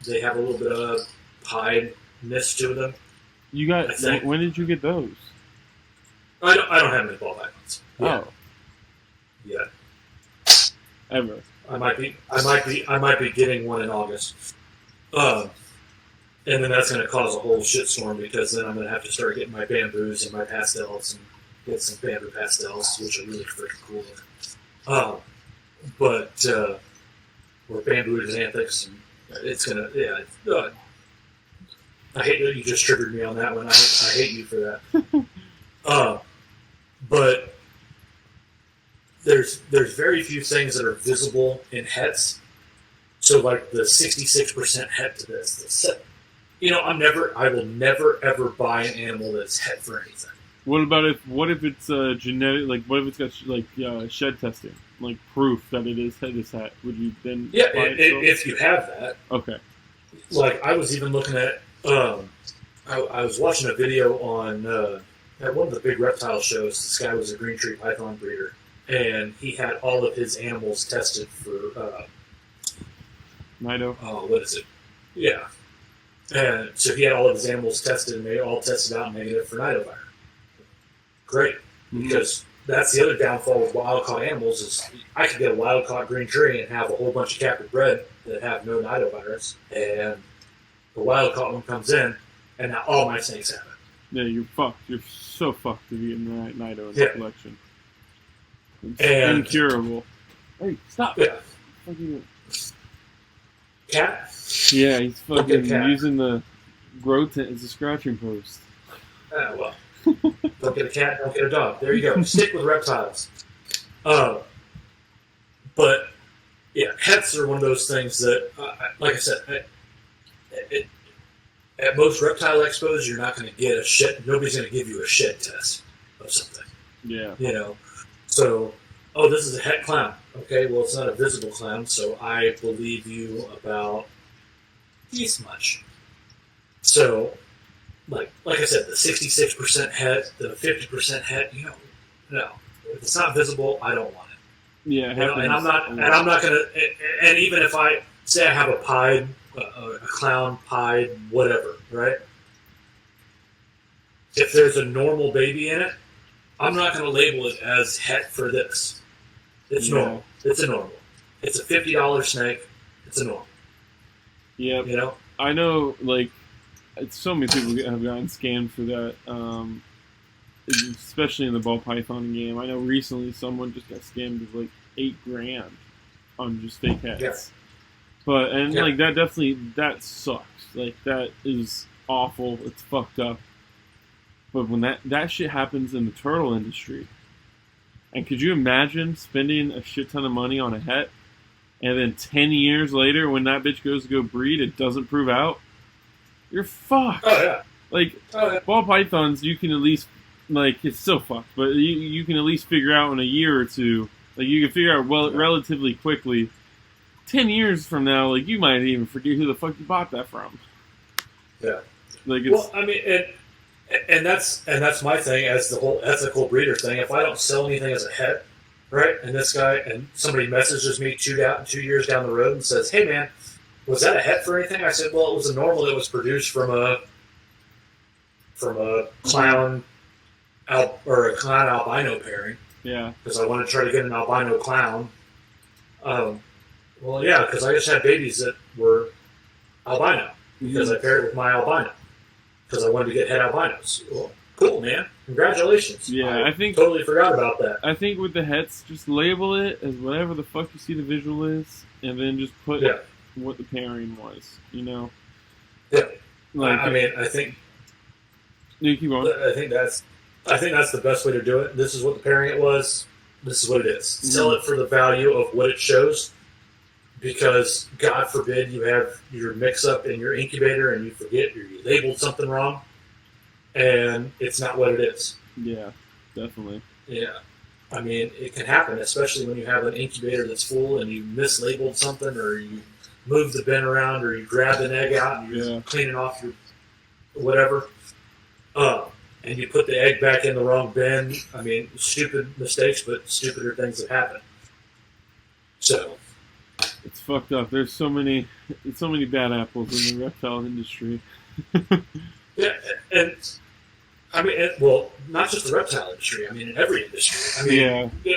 they have a little bit of pied-ness to them. When did you get those? I don't have any ball pythons. Oh. Yeah. Ever. I might be getting one in August. And then that's going to cause a whole shitstorm because then I'm going to have to start getting my bamboos and my pastels and get some bamboo pastels, which are really freaking cool. Or bamboo xanthics, and it's going to, I hate that you just triggered me on that one. I hate you for that. But there's very few things that are visible in hets. So the 66% het to this. I will never ever buy an animal that's het for anything. What if it's genetic? What if it's got shed testing, proof that it is this het? Would you then? Yeah, if you have that. Okay. I was even looking at. I was watching a video on at one of the big reptile shows. This guy was a green tree python breeder, and he had all of his animals tested for Nido. Oh, what is it? Yeah, And so he had all of his animals tested, and they all tested out negative for nidovirus. Great, because that's the other downfall with wild-caught animals is I could get a wild-caught green tree and have a whole bunch of captive bred that have no nidovirus, and the wild-caught one comes in, and now all my snakes have it. Yeah, you're fucked. You're so fucked if you get nido in the collection. It's incurable. Hey, stop! Yeah. Fucking Cat? Yeah, he's fucking using the grow tent as a scratching post. Well, don't get a cat, don't get a dog. There you go. Stick with reptiles. But yeah, hets are one of those things that, like I said, at most reptile expos, you're not going to get a shit. Nobody's going to give you a shit test of something. Yeah. You know, so this is a het clown. Okay, well, it's not a visible clown, so I believe you about this much. So, like I said, the 66% het, the 50% het, no. If it's not visible, I don't want it. Yeah, and I'm not gonna. And even if I say I have a pied, a clown pied, whatever, right? If there's a normal baby in it, I'm not going to label it as het for this. It's normal. It's a normal. It's a $50 snake. It's a normal. Yeah. You know? I know, like, so many people have gotten scammed for that, especially in the ball python game. I know recently someone just got scammed with, like, $8,000 on just fake hets. Yes. Like, that sucks. Like, that is awful. It's fucked up. But when that shit happens in the turtle industry, and could you imagine spending a shit ton of money on a het, and then 10 years later, when that bitch goes to go breed, it doesn't prove out? You're fucked. Oh, yeah. Like, ball pythons, you can at least, like, it's still fucked, but you can at least figure out in a year or two, like, you can figure out relatively quickly. 10 years from now, like, you might even forget who the fuck you bought that from. Yeah. Like, well, I mean, and that's my thing as the whole ethical breeder thing. If I don't sell anything as a het, right, and somebody messages me 2 years down the road and says, "Hey man, was that a het for anything?" I said, "Well, it was a normal that was produced from a clown or a clown albino pairing." Yeah. Because I wanted to try to get an albino clown. Well, yeah, because I just had babies that were albino because I paired it with my albino. Because I wanted to get het albinos. Well, cool, man. Congratulations. Yeah, I think totally forgot about that. I think with the hets, just label it as whatever the fuck you see the visual is, and then just put what the pairing was. You know. Yeah. Like, I think. You keep going. I think that's the best way to do it. This is what the pairing it was. This is what it is. Sell it for the value of what it shows. Because, God forbid, you have your mix-up in your incubator and you forget or you labeled something wrong, and it's not what it is. Yeah, definitely. Yeah. I mean, it can happen, especially when you have an incubator that's full and you mislabeled something or you move the bin around or you grab an egg out and you're cleaning off your whatever, and you put the egg back in the wrong bin. I mean, stupid mistakes, but stupider things that happen. So... It's fucked up. There's so many bad apples in the reptile industry. Yeah, and I mean, well, not just the reptile industry. I mean, in every industry. I mean, did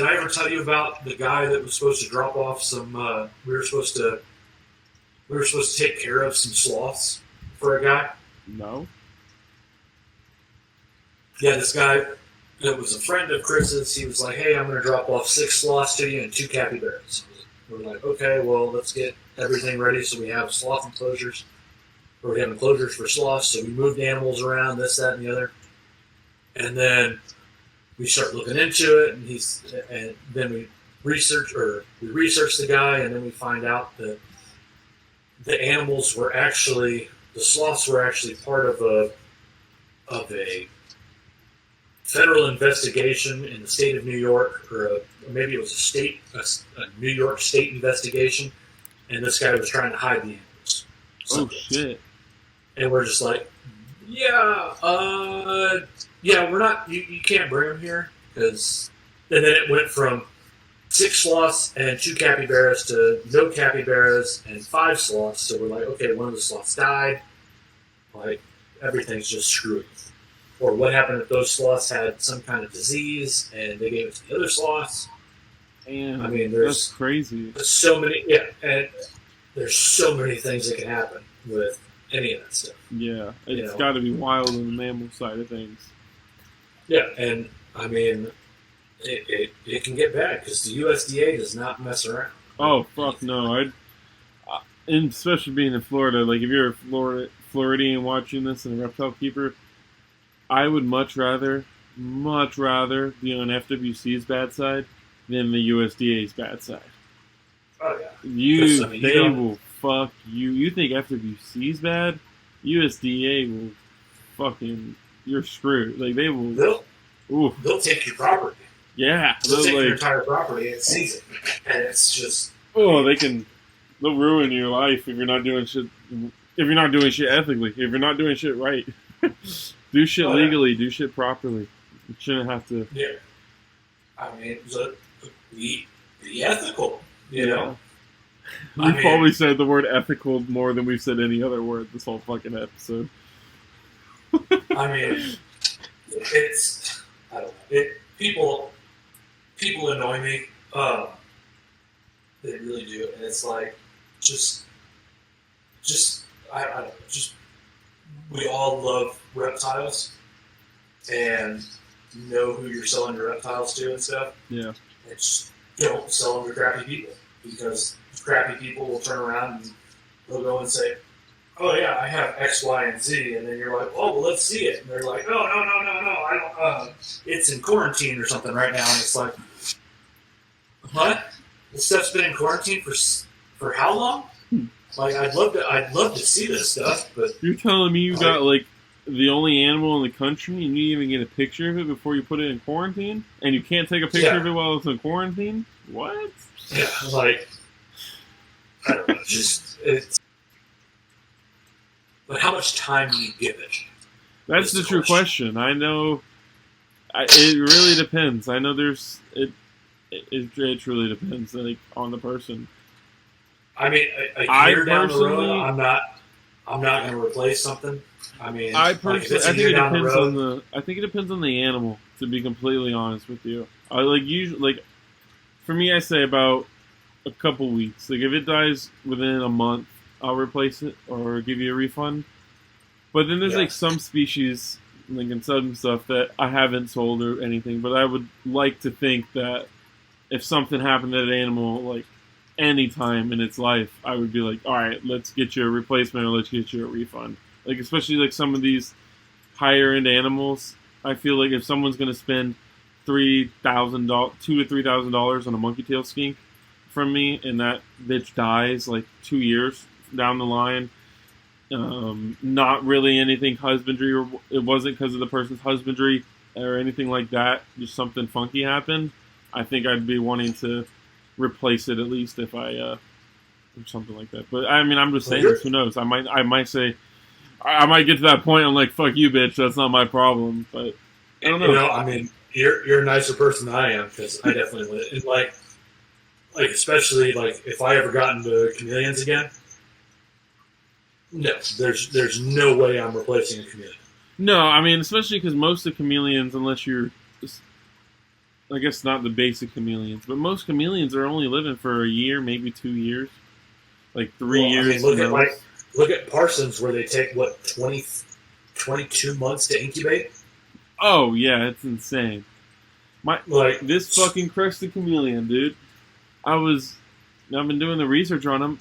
I ever tell you about the guy that was supposed to drop off some? We were supposed to take care of some sloths for a guy. No. Yeah, this guy. It was a friend of Chris's. He was like, "Hey, I'm going to drop off 6 sloths to you and 2 capybaras." We're like, "Okay, well, let's get everything ready so we have sloth enclosures, or we have enclosures for sloths." So we moved animals around, this, that, and the other, and then we start looking into it, and then we research the guy, and then we find out that the animals were actually the sloths were actually part of a federal investigation in the state of New York, or maybe it was a New York state investigation, and this guy was trying to hide the animals. Oh shit! And we're just like, we're not. You can't bring them here because. And then it went from 6 sloths and 2 capybaras to no capybaras and 5 sloths. So we're like, okay, one of the sloths died. Like, everything's just screwed. Or what happened if those sloths had some kind of disease and they gave it to the other sloths? And I mean, that's crazy. There's so many, yeah, and there's so many things that can happen with any of that stuff. Yeah, it's got to be wild on the mammal side of things. Yeah, and I mean, it can get bad because the USDA does not mess around. Oh fuck no! And especially being in Florida, like if you're a Floridian watching this and a reptile keeper, I would much rather be on FWC's bad side than the USDA's bad side. Oh yeah, They will fuck you. You think FWC's bad? USDA will fucking, you're screwed. Like they will. They'll take your property. Yeah, they'll take your entire property and seize it, and it's just they'll ruin your life if you're not doing shit. If you're not doing shit ethically, if you're not doing shit right, do shit legally, do shit properly. You shouldn't have to. Yeah, I mean, be ethical. You know, we've probably said the word ethical more than we've said any other word this whole fucking episode. I mean, it's I don't know. People annoy me. They really do, and it's like just I don't know. Just we all love reptiles and know who you're selling your reptiles to and stuff. Yeah. And just don't sell them to crappy people because crappy people will turn around and they'll go and say, "Oh yeah, I have X, Y, and Z," and then you're like, "Oh, well, let's see it." And they're like, "No, I don't. It's in quarantine or something right now." And it's like, what? This stuff's been in quarantine for how long? Like, I'd love to see this stuff, but you're telling me you got like the only animal in the country and you didn't even get a picture of it before you put it in quarantine, and you can't take a picture of it while it's in quarantine? What? Yeah, like I don't know, it's. But how much time do you give it? That's the true question. I know. It really depends. I know there's it truly depends, like on the person. I mean, a year down the road, I'm not going to replace something. I mean, I think it depends on the animal. To be completely honest with you, for me, I say about a couple weeks. Like if it dies within a month, I'll replace it or give you a refund. But then there's like some species, like in some stuff that I haven't sold or anything. But I would like to think that if something happened to that animal, like any time in its life, I would be like, all right, let's get you a replacement or let's get you a refund. Like especially like some of these higher end animals, I feel like if someone's gonna spend $2,000 to $3,000 on a monkey tail skink from me, and that bitch dies like 2 years down the line, not really anything husbandry, or it wasn't because of the person's husbandry or anything like that, just something funky happened, I think I'd be wanting to replace it at least if I or something like that. But I mean, I'm just saying this. Who knows? I might say, I might get to that point. I'm like, fuck you, bitch. That's not my problem. But I don't know. You know, I mean, you're a nicer person than I am because I definitely would. And like especially like if I ever got into chameleons again, no, there's no way I'm replacing a chameleon. No, I mean, especially because most of chameleons, unless you're, I guess not the basic chameleons, but most chameleons are only living for a year, maybe 2 years, like 3 years. I mean, look at Parsons, where they take what 22 months to incubate. Oh yeah, it's insane. This fucking crested chameleon, dude. I've been doing the research on him,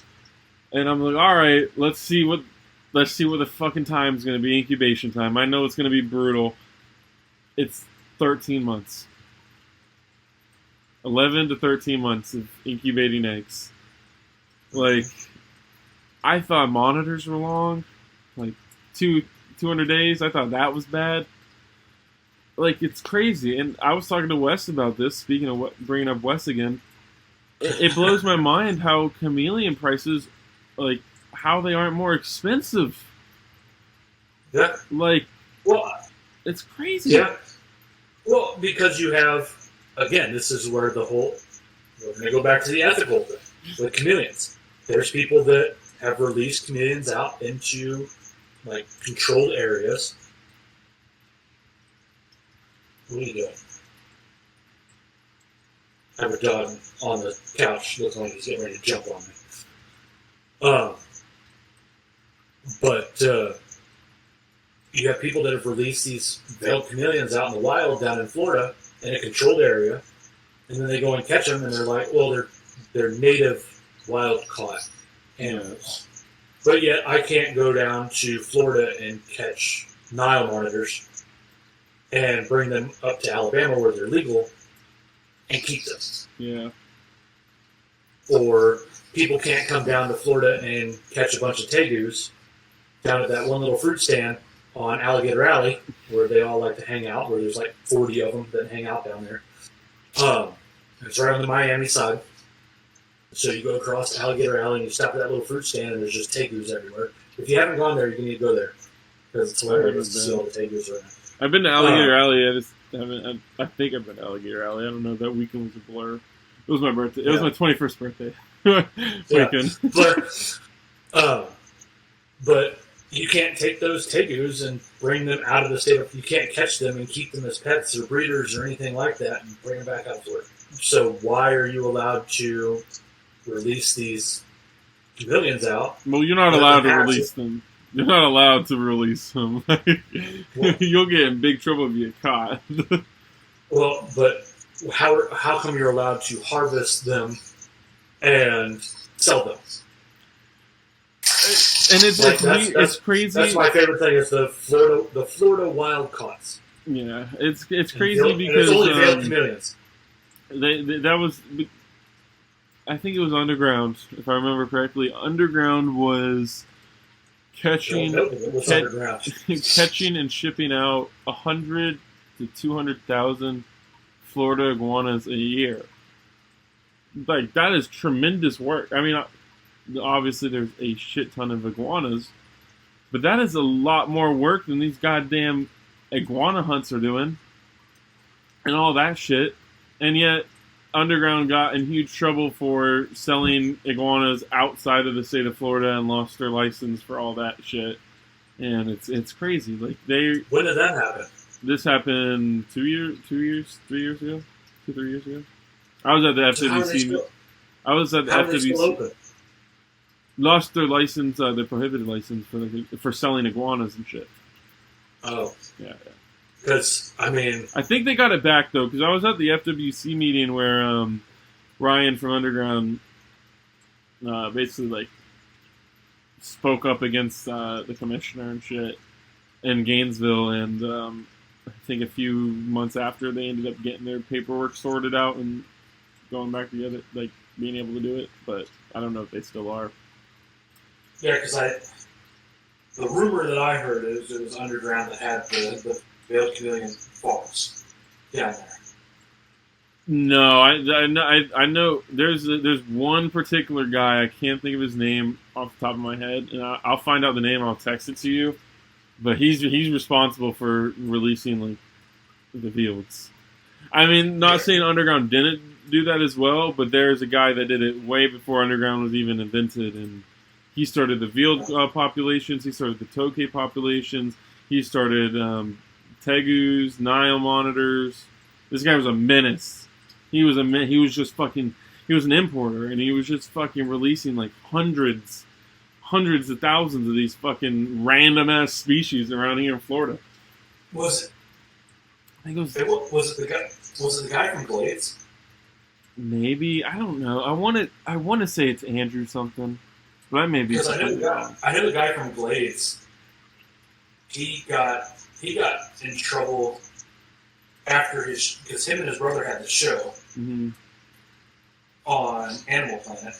and I'm like, all right, let's see what the fucking time's gonna be. Incubation time. I know it's gonna be brutal. It's 13 months. 11 to 13 months of incubating eggs. Like, I thought monitors were long. Like, 200 days. I thought that was bad. Like, it's crazy. And I was talking to Wes about this, speaking of bringing up Wes again. It blows my mind how chameleon prices, like, how they aren't more expensive. Yeah. Like, well, it's crazy. Yeah. Well, because you have, again, this is where the we're going to go back to the ethical thing with chameleons. There's people that have released chameleons out into like controlled areas. What are you doing? I have a dog on the couch looking like he's getting ready to jump on me. But you have people that have released these veiled chameleons out in the wild down in Florida in a controlled area, and then they go and catch them, and they're like, well, they're native wild caught animals. But yet I can't go down to Florida and catch Nile monitors and bring them up to Alabama where they're legal and keep them. Yeah. Or people can't come down to Florida and catch a bunch of tegus down at that one little fruit stand on Alligator Alley where they all like to hang out, where there's like 40 of them that hang out down there. It's right on the Miami side. So you go across Alligator Alley and you stop at that little fruit stand and there's just tegus everywhere. If you haven't gone there, you need to go there because it's hilarious to see all the tegus right now. I've been to Alligator Alley. I just haven't. I think I've been to Alligator Alley. I don't know. That weekend was a blur. It was my birthday. It was my 21st birthday weekend. But you can't take those tegus and bring them out of the state of. You can't catch them and keep them as pets or breeders or anything like that and bring them back out to Florida. So why are you allowed to release these chameleons out? Well, you're not allowed to release them. You're not allowed to release them. You'll get in big trouble if you get caught. Well, but how come you're allowed to harvest them and sell them? And it's crazy. That's my favorite thing is the Florida wild caughts. Yeah, it's crazy because it's only veiled chameleons. That was, I think it was Underground, if I remember correctly. Underground was catching and shipping out 100 to 200,000 Florida iguanas a year. Like, that is tremendous work. I mean, obviously there's a shit ton of iguanas, but that is a lot more work than these goddamn iguana hunts are doing and all that shit. And yet Underground got in huge trouble for selling iguanas outside of the state of Florida and lost their license for all that shit. And it's crazy. Like, when did that happen? This happened 3 years ago. I was at the FWC. I was at the FWC. Lost their license, their prohibited license for selling iguanas and shit. Oh. Yeah. Because, I mean... I think they got it back, though, because I was at the FWC meeting where Ryan from Underground basically, like, spoke up against the commissioner and shit in Gainesville, and I think a few months after, they ended up getting their paperwork sorted out and going back together, like, being able to do it, but I don't know if they still are. Yeah, because the rumor that I heard is it was Underground that had the veiled chameleon farms down there. No, I know there's one particular guy, I can't think of his name off the top of my head, and I'll find out the name and I'll text it to you. But he's responsible for releasing, like, the fields. I mean, not saying Underground didn't do that as well, but there's a guy that did it way before Underground was even invented, and he started the veiled populations, he started the tokay populations, he started tegus, Nile monitors. This guy was a menace. He was an importer, and he was just fucking releasing like hundreds of thousands of these fucking random ass species around here in Florida. Was it? I think it was it the guy? Was it the guy from Blades? Maybe, I don't know. I want to say it's Andrew something, but I may be. Because I know the guy from Blades. He got in trouble after because him and his brother had the show on Animal Planet,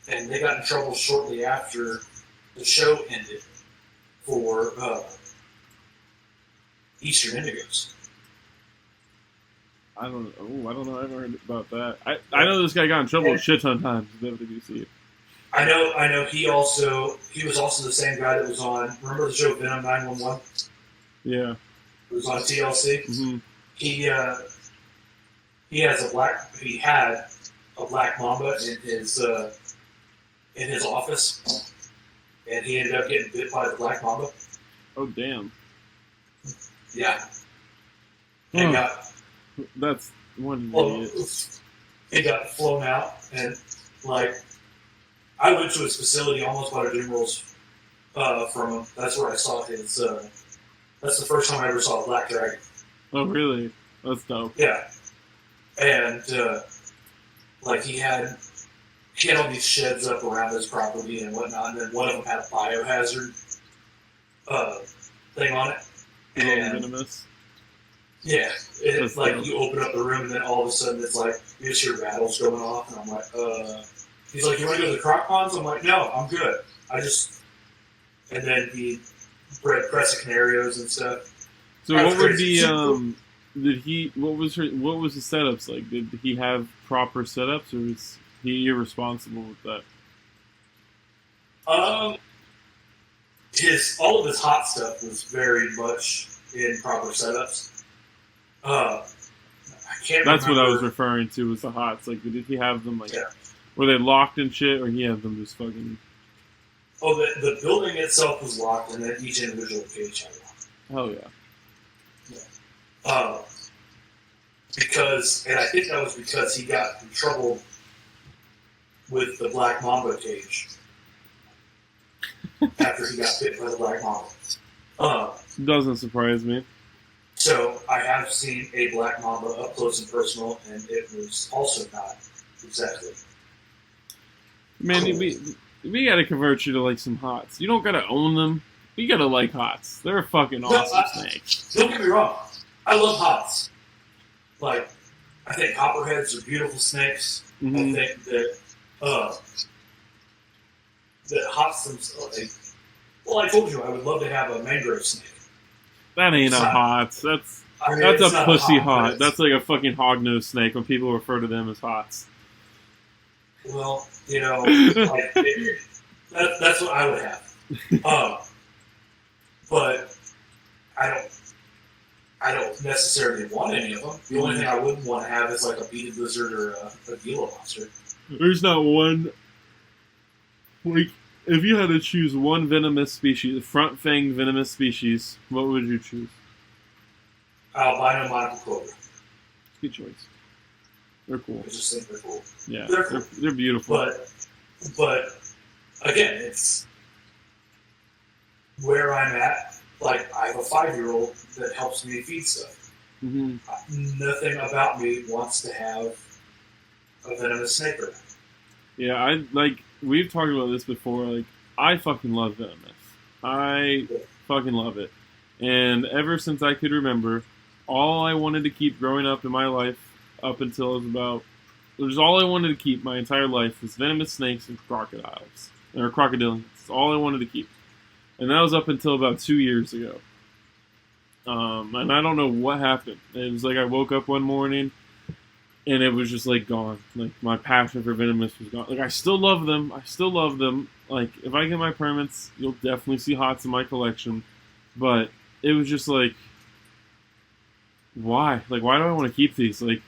and they got in trouble shortly after the show ended for Eastern Indigos. I don't know. I haven't heard about that. I know this guy got in trouble a shit ton of times with WWC. I know. He was also the same guy that was on. Remember the show Venom 911? Yeah. It was on TLC. Mm-hmm. He had a black mamba in his office, and he ended up getting bit by the black mamba. Oh damn. Yeah. And that's one idiot. It got flown out, and like I went to his facility, almost bought a gym rolls from him. That's where I saw his. That's the first time I ever saw a black dragon. Oh really? That's dope. Yeah, and like he had all these sheds up around his property and whatnot, and then one of them had a biohazard thing on it. And venomous. Yeah, it's like you open up the room and then all of a sudden it's like you just hear rattles going off, and I'm like, he's like, you want to go to the croc ponds? I'm like, no, I'm good. And then he bred crescent canarios and stuff. So what would be what was the setups like? Did he have proper setups, or was he irresponsible with that? All of his hot stuff was very much in proper setups. I can't. That's remember. what I was referring to was the hots. Like, did he have them were they locked and shit, or he had them just fucking? Oh, the building itself was locked, and then each individual cage had one. Hell yeah. And I think that was because he got in trouble with the black mamba cage after he got bit by the black mamba. Doesn't surprise me. So I have seen a black mamba up close and personal, and it was also not exactly. Man, cool. we gotta convert you to like some hots. You don't gotta own them. You gotta like hots. They're a fucking awesome snake. Don't get me wrong. I love hots. Like, I think copperheads are beautiful snakes. Mm-hmm. I think that hots themselves. Well, I told you I would love to have a mangrove snake. That ain't a hot. That's a pussy hot. That's like a fucking hognose snake when people refer to them as hots. Well, that's what I would have. But I don't necessarily want any of them. The only thing I wouldn't want to have is like a beaded lizard or a Gila monster. There's not one. Like, if you had to choose one venomous species, front fang venomous species, what would you choose? Albino monocle cobra. Good choice. They're cool. I just think they're cool. Yeah, they're cool. They're beautiful. But again, it's where I'm at. Like, I have a 5-year-old that helps me feed stuff. Mm-hmm. Nothing about me wants to have a venomous snake around. Yeah, we've talked about this before. Like, I fucking love venomous. I fucking love it. And ever since I could remember, all I wanted to keep growing up in my life, up until it was all I wanted to keep my entire life was venomous snakes and crocodiles. Or crocodilians. That's all I wanted to keep. And that was up until about 2 years ago. And I don't know what happened. It was like I woke up one morning and it was just like gone. Like, my passion for venomous was gone. Like, I still love them. Like, if I get my permits, you'll definitely see hots in my collection. But it was just like, why? Like, why do I want to keep these? Like,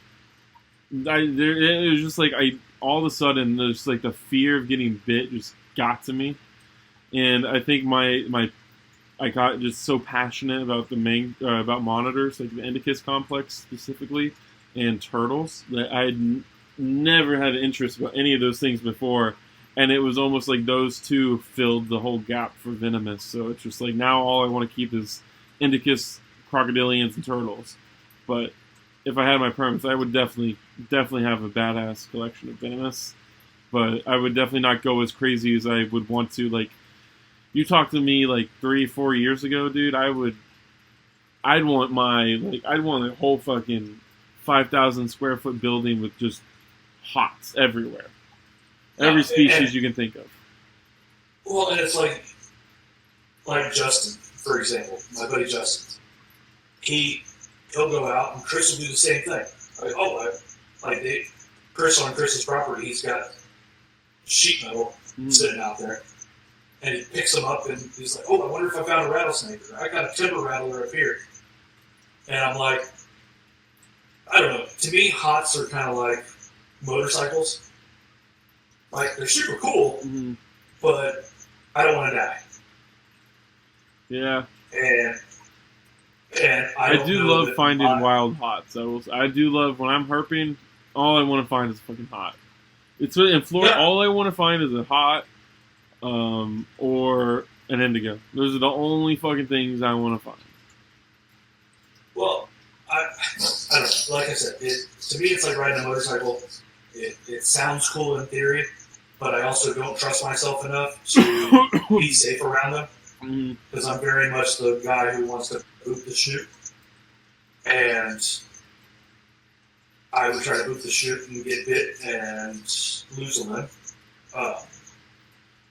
it was just like all of a sudden, there's like the fear of getting bit just got to me. And I think I got just so passionate about about monitors, like the Indicus complex specifically, and turtles, that I had never had an interest about any of those things before. And it was almost like those two filled the whole gap for venomous. So it's just like, now all I want to keep is Indicus, crocodilians, and turtles. But if I had my permits, I would definitely have a badass collection of venomous. But I would definitely not go as crazy as I would want to. Like, you talked to me like 3-4 years ago, dude. I'd want a whole fucking 5,000 square foot building with just hots everywhere. Every species you can think of. Well, and it's like Justin, for example, my buddy Justin. He'll go out and Chris will do the same thing. Chris on Chris's property, he's got sheet metal sitting out there. And he picks them up and he's like, I wonder if I found a rattlesnake. Or I got a timber rattler up here. And I'm like, I don't know. To me, hots are kind of like motorcycles. Like, they're super cool, but I don't want to die. Yeah. And I do love finding wild hots. I do love when I'm herping. All I want to find is fucking hot. It's in Florida. Yeah. All I want to find is a hot, or an indigo. Those are the only fucking things I want to find. Well, I don't know. Like I said, to me, it's like riding a motorcycle. It sounds cool in theory, but I also don't trust myself enough to be safe around them because I'm very much the guy who wants to boot the chute, and I would try to boot the chute and get bit and lose a limb.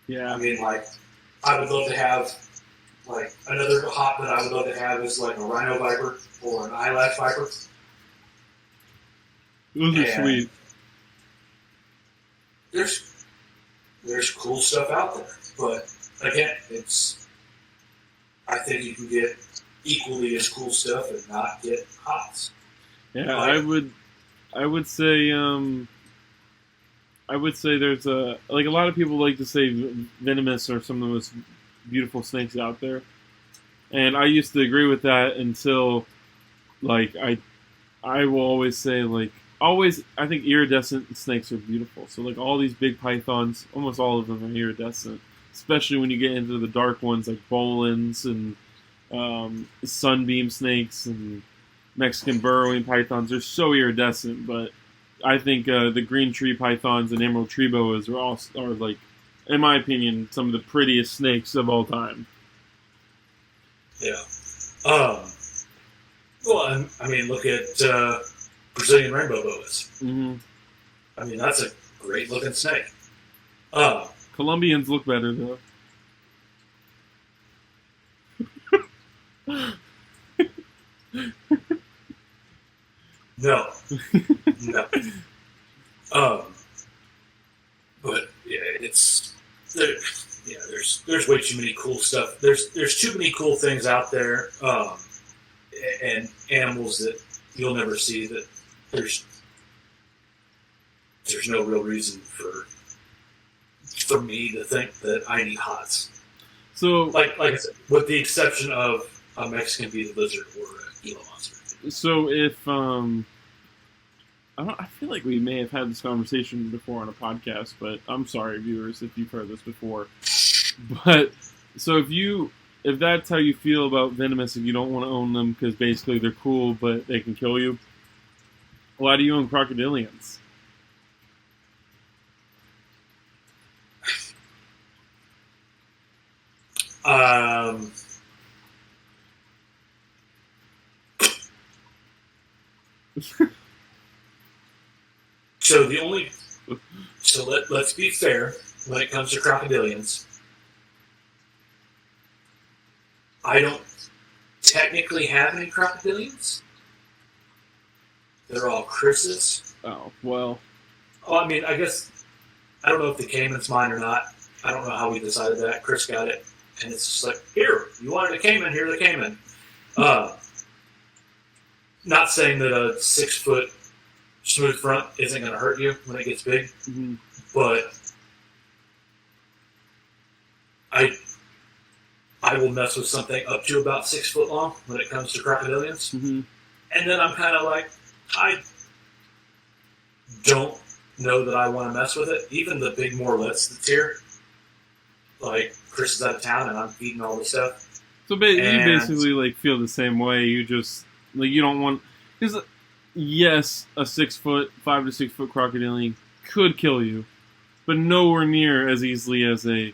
Yeah. I mean, like, I would love to have, like, another hot that I would love to have is like a rhino viper or an eyelash viper. Those are sweet. There's cool stuff out there, but again, I think you can get equally as cool stuff and not get hots. Yeah, like, I would say there's a lot of people like to say venomous are some of the most beautiful snakes out there, and I used to agree with that until, like, I will always say, like, I think iridescent snakes are beautiful. So, like, all these big pythons, almost all of them are iridescent, especially when you get into the dark ones like Bolins and sunbeam snakes and Mexican burrowing pythons. They're so iridescent, but I think the green tree pythons and emerald tree boas are like, in my opinion, some of the prettiest snakes of all time. Yeah. Well, I mean, look at Brazilian rainbow boas. Mm-hmm. I mean, that's a great looking snake. Colombians look better though. No. But yeah, there's way too many cool stuff. There's too many cool things out there, and animals that you'll never see. That there's no real reason for me to think that I need hots. So, like I said, with the exception of a Mexican bearded lizard or a Gila monster. So if I feel like we may have had this conversation before on a podcast, but I'm sorry, viewers, if you've heard this before. But so if that's how you feel about venomous and you don't want to own them because basically they're cool but they can kill you, why do you own crocodilians? Let's be fair when it comes to crocodilians. I don't technically have any crocodilians. They're all Chris's. Oh, well. Oh, I mean, I guess, I don't know if the Cayman's mine or not. I don't know how we decided that. Chris got it. And it's just like, here, you wanted a Cayman, here's the Cayman. Not saying that a 6-foot smooth front isn't going to hurt you when it gets big, mm-hmm. but I will mess with something up to about 6 foot long when it comes to crocodilians. Mm-hmm. And then I'm kind of like, I don't know that I want to mess with it. Even the big morlets that's here, like, Chris is out of town and I'm feeding all this stuff. So you basically like feel the same way. You just like you don't want because yes, a 5 to 6 foot crocodilian could kill you, but nowhere near as easily as a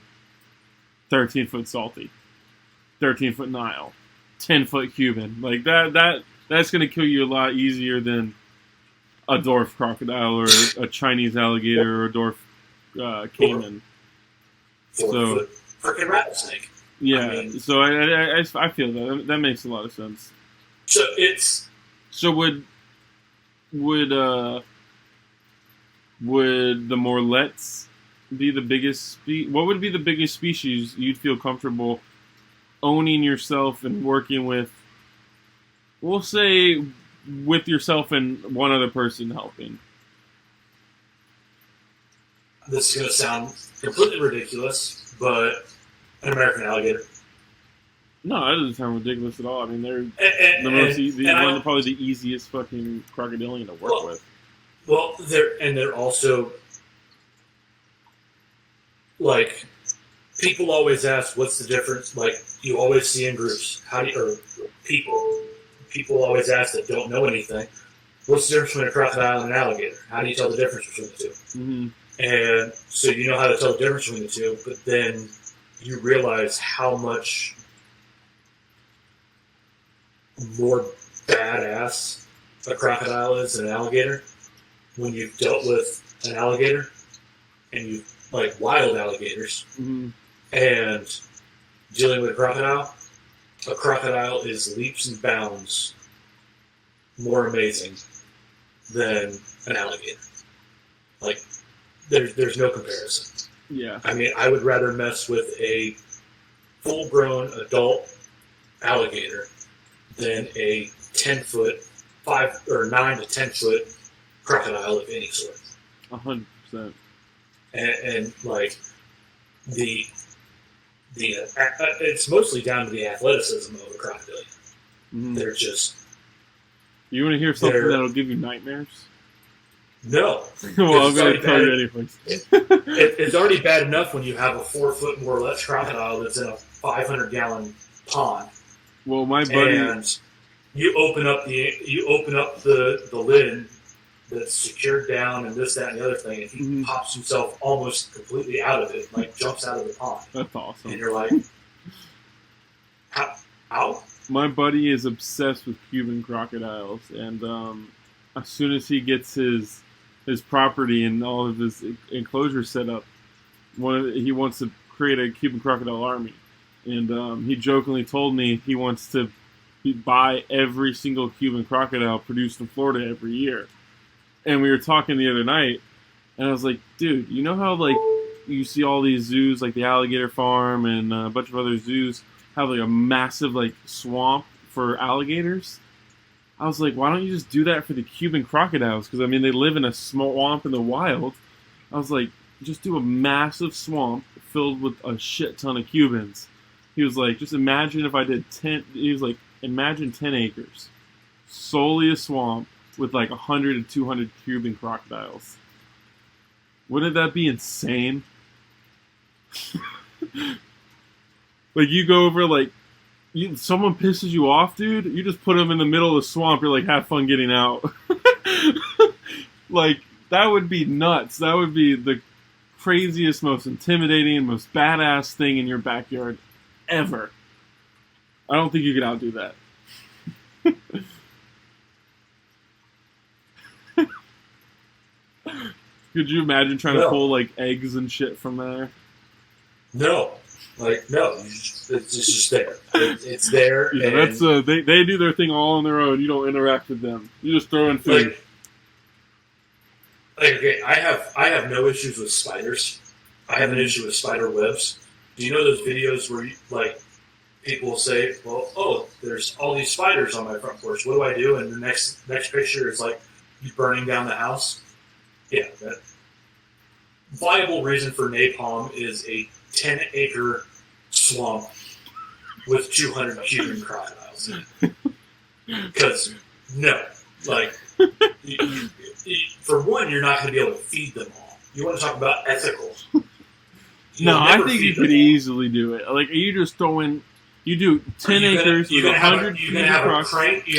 13-foot salty, 13-foot Nile, 10-foot Cuban. Like that's going to kill you a lot easier than a dwarf crocodile or a Chinese alligator or a dwarf caiman. So freaking rattlesnake. Yeah, I mean, so I feel that makes a lot of sense. So would the morlets be the biggest? What would be the biggest species you'd feel comfortable owning yourself and working with? We'll say with yourself and one other person helping. this is going to sound completely ridiculous, but an American alligator. No, that doesn't sound ridiculous at all. I mean, they're probably the easiest fucking crocodilian to work with. Well, they're also like, people always ask, what's the difference? Like, you always see in groups, people always ask that don't know anything, what's the difference between a crocodile and an alligator? How do you tell the difference between the two? Mm-hmm. And so you know how to tell the difference between the two, but then you realize how much more badass a crocodile is than an alligator when you've dealt with an alligator and you like wild alligators, mm-hmm. and dealing with a crocodile is leaps and bounds more amazing than an alligator. Like, there's no comparison. Yeah. I mean, I would rather mess with a full-grown adult alligator than a 10-foot, 5 or 9 to 10-foot crocodile of any sort. 100%. And like the it's mostly down to the athleticism of a crocodile. Mm-hmm. They're just. You want to hear something that'll give you nightmares? No. Well, I'm going to tell you anyways. It's already bad enough when you have a 4 foot more or less crocodile that's in a 500-gallon pond. Well, my buddy, and you open up the lid that's secured down and this, that, and the other thing, and he mm-hmm. pops himself almost completely out of it, like jumps out of the pond. That's awesome. And you're like, how? My buddy is obsessed with Cuban crocodiles, and as soon as he gets his property and all of his enclosures set up, he wants to create a Cuban crocodile army. And he jokingly told me he wants to buy every single Cuban crocodile produced in Florida every year. And we were talking the other night, and I was like, dude, you know how, like, you see all these zoos, like the alligator farm and a bunch of other zoos, have, like, a massive, like, swamp for alligators? I was like, why don't you just do that for the Cuban crocodiles? Because, I mean, they live in a swamp in the wild. I was like, just do a massive swamp filled with a shit ton of Cubans. He was like, just imagine if I did 10, he was like, imagine 10 acres. Solely a swamp with like 100 to 200 Cuban crocodiles. Wouldn't that be insane? Like, you go over, like, someone pisses you off, dude, you just put them in the middle of the swamp, you're like, have fun getting out. Like, that would be nuts. That would be the craziest, most intimidating, most badass thing in your backyard ever. I don't think you could outdo that. Could you imagine trying to pull, like, eggs and shit from there? No. Like, no. It's just there. It's there. Yeah, and that's, they do their thing all on their own. You don't interact with them. You just throw in food. Like, okay, I have no issues with spiders. I have an issue with spider webs. Do you know those videos where, like, people will say, well, oh, there's all these spiders on my front porch. What do I do? And the next picture is, like, you burning down the house. Yeah, that viable reason for napalm is a 10-acre swamp with 200 Cuban crocodiles in it. Because, no. Like, for one, you're not going to be able to feed them all. You want to talk about ethical. No, I think you could easily do it. Like, you just throw in, you do 10 acres with 100 Cuban crocodiles. You're going to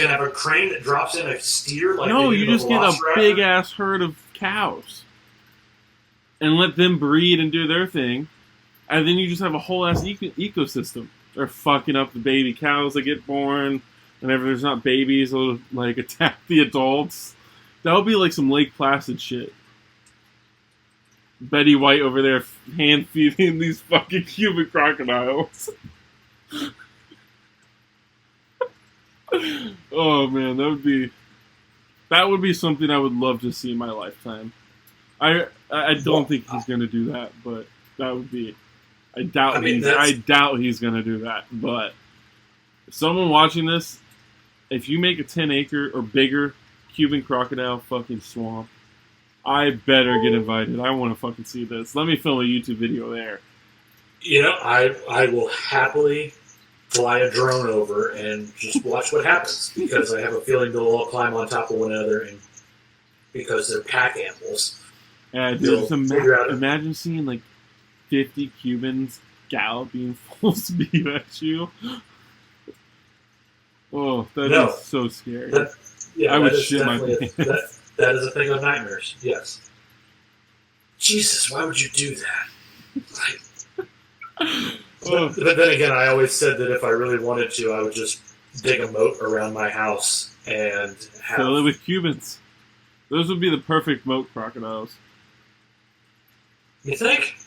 have a crane that drops in a steer? Like, no, you just get a big-ass herd of cows and let them breed and do their thing, and then you just have a whole ass ecosystem. They're fucking up the baby cows that get born. Whenever there's not babies, they'll, like, attack the adults. That would be like some Lake Placid shit. Betty White over there hand feeding these fucking Cuban crocodiles. Oh man, that would be something I would love to see in my lifetime. I don't think he's gonna do that, but that would be. I doubt he's gonna do that. But someone watching this, if you make a 10-acre or bigger Cuban crocodile fucking swamp, I better get invited. I want to fucking see this. Let me film a YouTube video there. I will happily fly a drone over and just watch what happens, because I have a feeling they'll all climb on top of one another, and because they're pack animals. Yeah, dude, imagine seeing like 50 Cubans galloping full speed at you. Oh, that is so scary. I would shit my pants. That is a thing of nightmares. Yes. Jesus, why would you do that? But then again, I always said that if I really wanted to, I would just dig a moat around my house and fill it with Cubans. Those would be the perfect moat crocodiles. You think?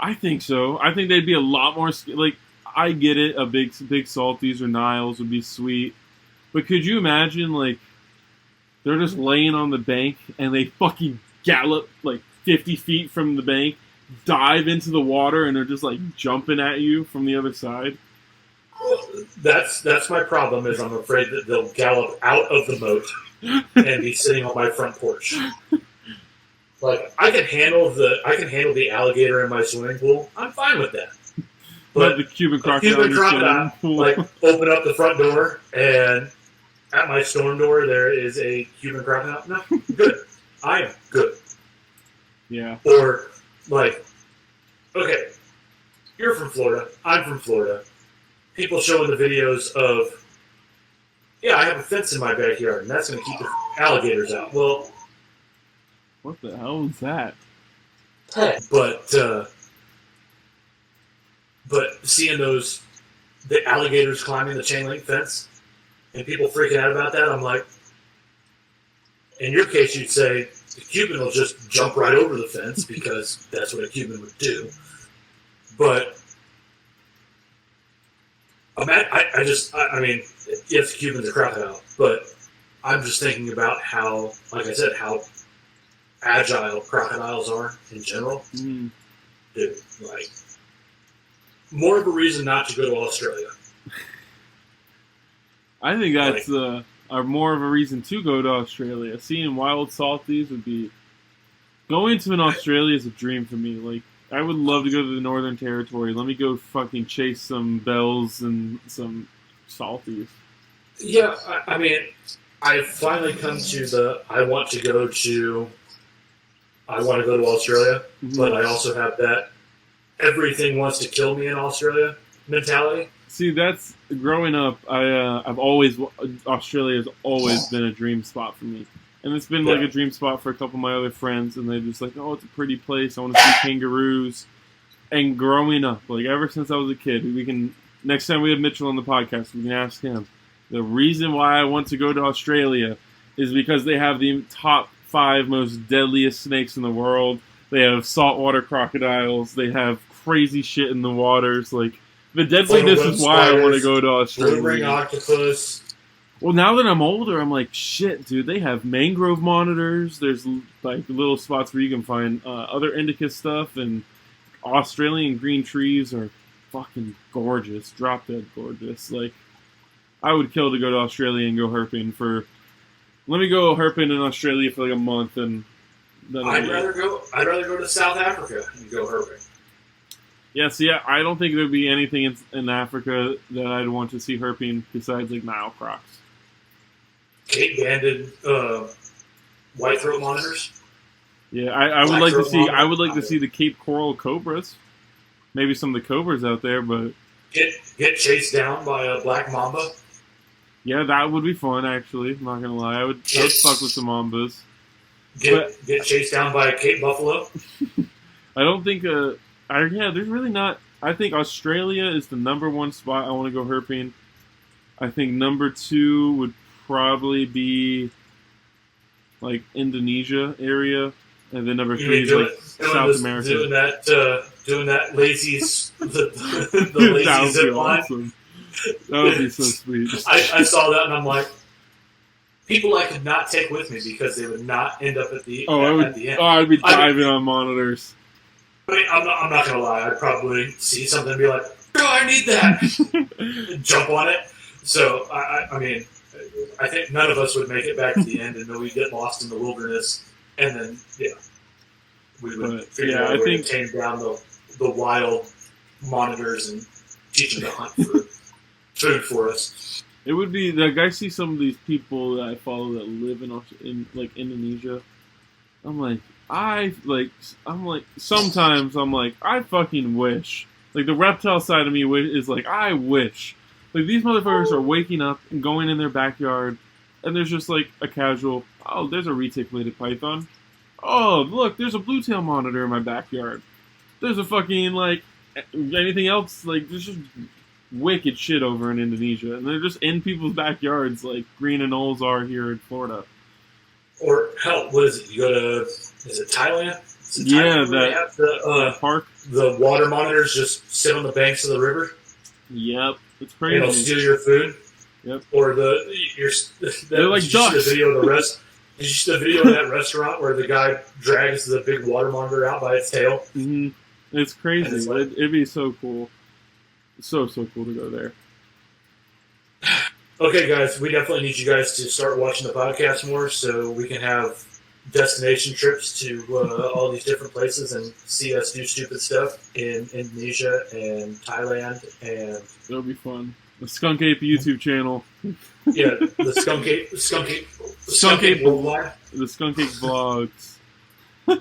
I think so. I think they'd be a lot more like. I get it. A big salties or Niles would be sweet, but could you imagine like they're just laying on the bank and they fucking gallop like 50 feet from the bank, dive into the water, and they're just like jumping at you from the other side? Well, that's my problem. Is I'm afraid that they'll gallop out of the moat and be sitting on my front porch. Like I can handle the alligator in my swimming pool. I'm fine with that. But the Cuban crocodile, like open up the front door, and at my storm door there is a Cuban crocodile. No, good. I am good. Yeah. Or like, okay, you're from Florida. I'm from Florida. People showing the videos of, yeah, I have a fence in my backyard, and that's going to keep the alligators out. Well, what the hell is that? But seeing the alligators climbing the chain link fence, and people freaking out about that, I'm like, in your case, you'd say the Cuban will just jump right over the fence because that's what a Cuban would do. But I mean, yes, Cuban's a crocodile, but I'm just thinking about how, like I said, how agile crocodiles are in general. Mm. Dude, like, more of a reason not to go to Australia. I think that's more of a reason to go to Australia. Seeing wild salties would be... Going to Australia is a dream for me. Like, I would love to go to the Northern Territory. Let me go fucking chase some bells and some salties. Yeah, I mean, I've finally come to I want to go to Australia, mm-hmm. But I also have that everything wants to kill me in Australia mentality. See, that's growing up. Australia has always been a dream spot for me, and it's been like a dream spot for a couple of my other friends. And they're just like, "Oh, it's a pretty place. I want to see kangaroos." And growing up, like ever since I was a kid, next time we have Mitchell on the podcast, we can ask him. The reason why I want to go to Australia is because they have the top 5 most deadliest snakes in the world. They have saltwater crocodiles. They have crazy shit in the waters. Like, the deadliness is why I want to go to Australia. Blue ring octopus. Well, now that I'm older, I'm like, shit, dude, they have mangrove monitors. There's, like, little spots where you can find other indica stuff, and Australian green trees are fucking gorgeous. Drop dead gorgeous. Like, I would kill to go to Australia and go herping for... Let me go herping in Australia for, like, a month, and... I'd rather go to South Africa and go herping. Yeah, see, I don't think there'd be anything in Africa that I'd want to see herping besides like Nile crocs. Cape-banded white-throat monitors. Yeah, I would like to see. I would like to see the Cape Coral cobras. Maybe some of the cobras out there, but get chased down by a black mamba. Yeah, that would be fun. Actually, I'm not gonna lie, I would fuck with the mambas. Get chased down by a Cape buffalo. I don't think. There's really not. I think Australia is the number 1 spot I want to go herping. I think number 2 would probably be like Indonesia area, and then number 3 is like South America. Doing that lazy the lazy zip line. Awesome. That would be so sweet. I saw that and I'm like, people I could not take with me because they would not end up at the end. I'd be diving on monitors. I mean, I'm not going to lie. I'd probably see something and be like, oh, I need that. And jump on it. So, I mean, I think none of us would make it back to the end, and then we'd get lost in the wilderness And then, we would But, figure out a way to tame down the wild monitors and teach them to hunt for food for us. It would be like I see some of these people that I follow that live in like Indonesia. I'm like sometimes I'm like I fucking wish. Like the reptile side of me is like I wish. Like these motherfuckers are waking up and going in their backyard, and there's just like a casual. Oh, there's a reticulated python. Oh, look, there's a blue tail monitor in my backyard. There's a fucking like anything else. Like there's just wicked shit over in Indonesia, and they're just in people's backyards like green anoles are here in Florida. Or hell, what is it? You go to is it Thailand? Yeah, that park. The water monitors just sit on the banks of the river. Yep, it's crazy. And they'll steal your food. Yep. Or they're like ducks. Did you see the video of that restaurant where the guy drags the big water monitor out by its tail? Mm-hmm. It's crazy. It's like, it'd be so cool. So cool to go there. Okay, guys, we definitely need you guys to start watching the podcast more so we can have destination trips to all these different places and see us do stupid stuff in Indonesia and Thailand. And it'll be fun. The Skunk Ape YouTube channel. Yeah, the Skunk Ape Worldwide. The Skunk Ape vlogs.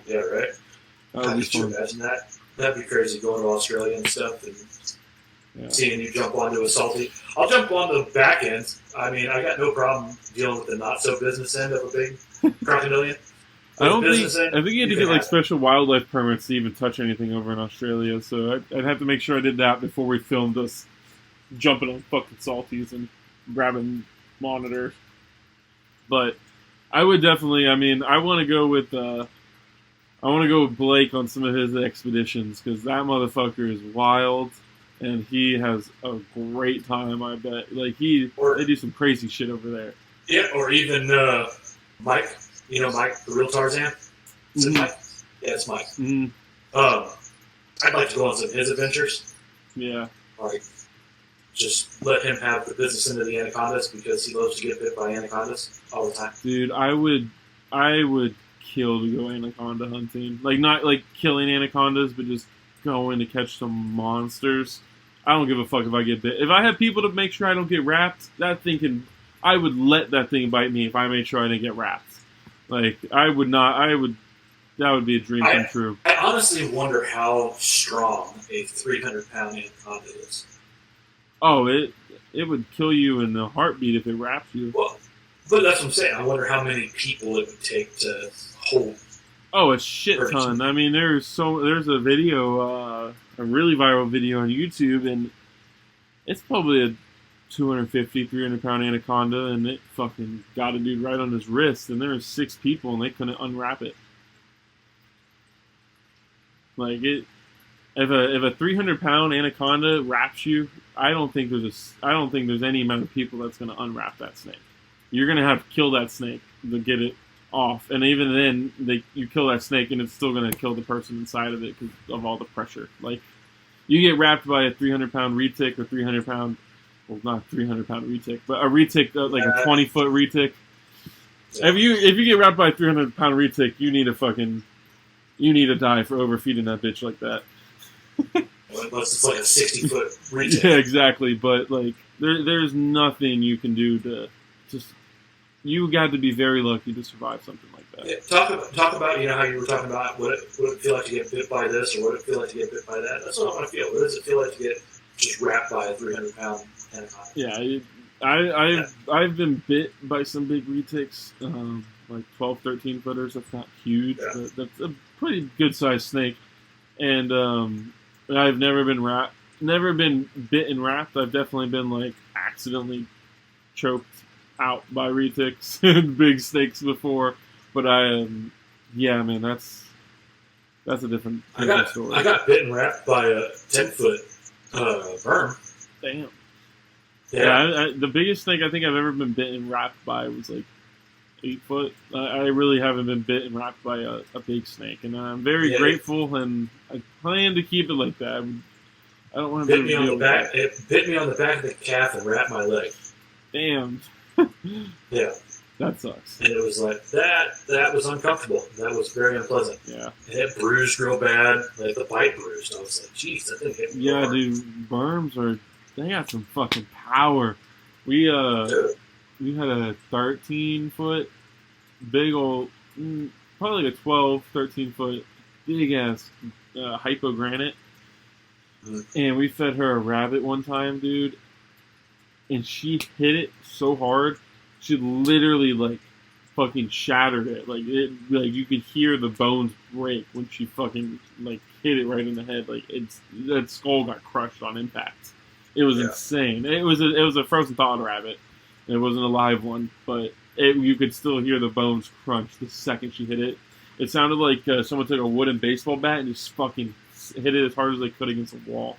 Yeah, right. Could you imagine that? That'd be crazy going to Australia and stuff and seeing you jump onto a salty. I'll jump on the back end. I mean, I got no problem dealing with the not so business end of a big crocodilian. I think you had to get like special wildlife permits to even touch anything over in Australia. So I'd have to make sure I did that before we filmed us jumping on fucking salties and grabbing monitors. But I would definitely. I mean, I want to go with Blake on some of his expeditions because that motherfucker is wild and he has a great time. I bet. Like they do some crazy shit over there. Yeah, or even Mike. You know Mike, the real Tarzan? Is it Mike? Yeah, it's Mike. Mm-hmm. I'd like to go on some of his adventures. Yeah. Like, just let him have the business end of the anacondas because he loves to get bit by anacondas all the time. Dude, I would kill to go anaconda hunting. Like, not like killing anacondas, but just going to catch some monsters. I don't give a fuck if I get bit. If I have people to make sure I don't get wrapped, I would let that thing bite me if I made sure I didn't get wrapped. Like, that would be a dream come true. I honestly wonder how strong a 300-pound anaconda is. Oh, it would kill you in a heartbeat if it wraps you. Well, but that's what I'm saying. I wonder how many people it would take to hold. Oh, a shit ton. I mean, there's a video, a really viral video on YouTube, and it's probably a 250, 300-pound anaconda, and it fucking got a dude right on his wrist, and there were 6 people, and they couldn't unwrap it. Like, if a 300-pound anaconda wraps you, I don't think there's any amount of people that's going to unwrap that snake. You're going to have to kill that snake to get it off, and even then, you kill that snake, and it's still going to kill the person inside of it because of all the pressure. Like, you get wrapped by a 300-pound retic or 300-pound. Well, not 300-pound retic, but a retic, like a 20-foot retic. Yeah. If you get wrapped by a 300-pound retic, you need to die for overfeeding that bitch like that. Unless it's like a 60-foot retic. Yeah, exactly. But like, there's nothing you can do to just. You got to be very lucky to survive something like that. Yeah, talk about how you were talking about what it feel like to get bit by this or what it feel like to get bit by that. That's what I want to feel. What does it feel like to get just wrapped by a 300-pound anaconda? Yeah, I've been bit by some big retics, like 12, 13 footers. That's not huge, but that's a pretty good sized snake. And I've never been bit and wrapped. I've definitely been like accidentally choked out by retics and big snakes before. But yeah, man, that's a different story. I got bit and wrapped by a 10-foot worm. Damn. Yeah, the biggest snake I think I've ever been bit and wrapped by was like 8 foot. I really haven't been bit and wrapped by a big snake, and I'm very grateful, and I plan to keep it like that. I don't want to bit me on the back. It bit me on the back of the calf and wrapped my leg. Damn. Yeah. That sucks. And it was like that was uncomfortable. That was very unpleasant. Yeah. And it bruised real bad, like the bite bruised. I was like, "Jeez, that thing hit me Yeah, hard." dude, they got some fucking power. We Dude. we had a 13-foot big old, probably like a 12, 13-foot big ass hypogranite, and we fed her a rabbit one time, dude, and she hit it so hard, she literally like fucking shattered it. Like you could hear the bones break when she fucking like hit it right in the head. Like that skull got crushed on impact. It was insane. It was a frozen thawed rabbit. It wasn't a live one, but you could still hear the bones crunch the second she hit it. It sounded like someone took a wooden baseball bat and just fucking hit it as hard as they could against a wall.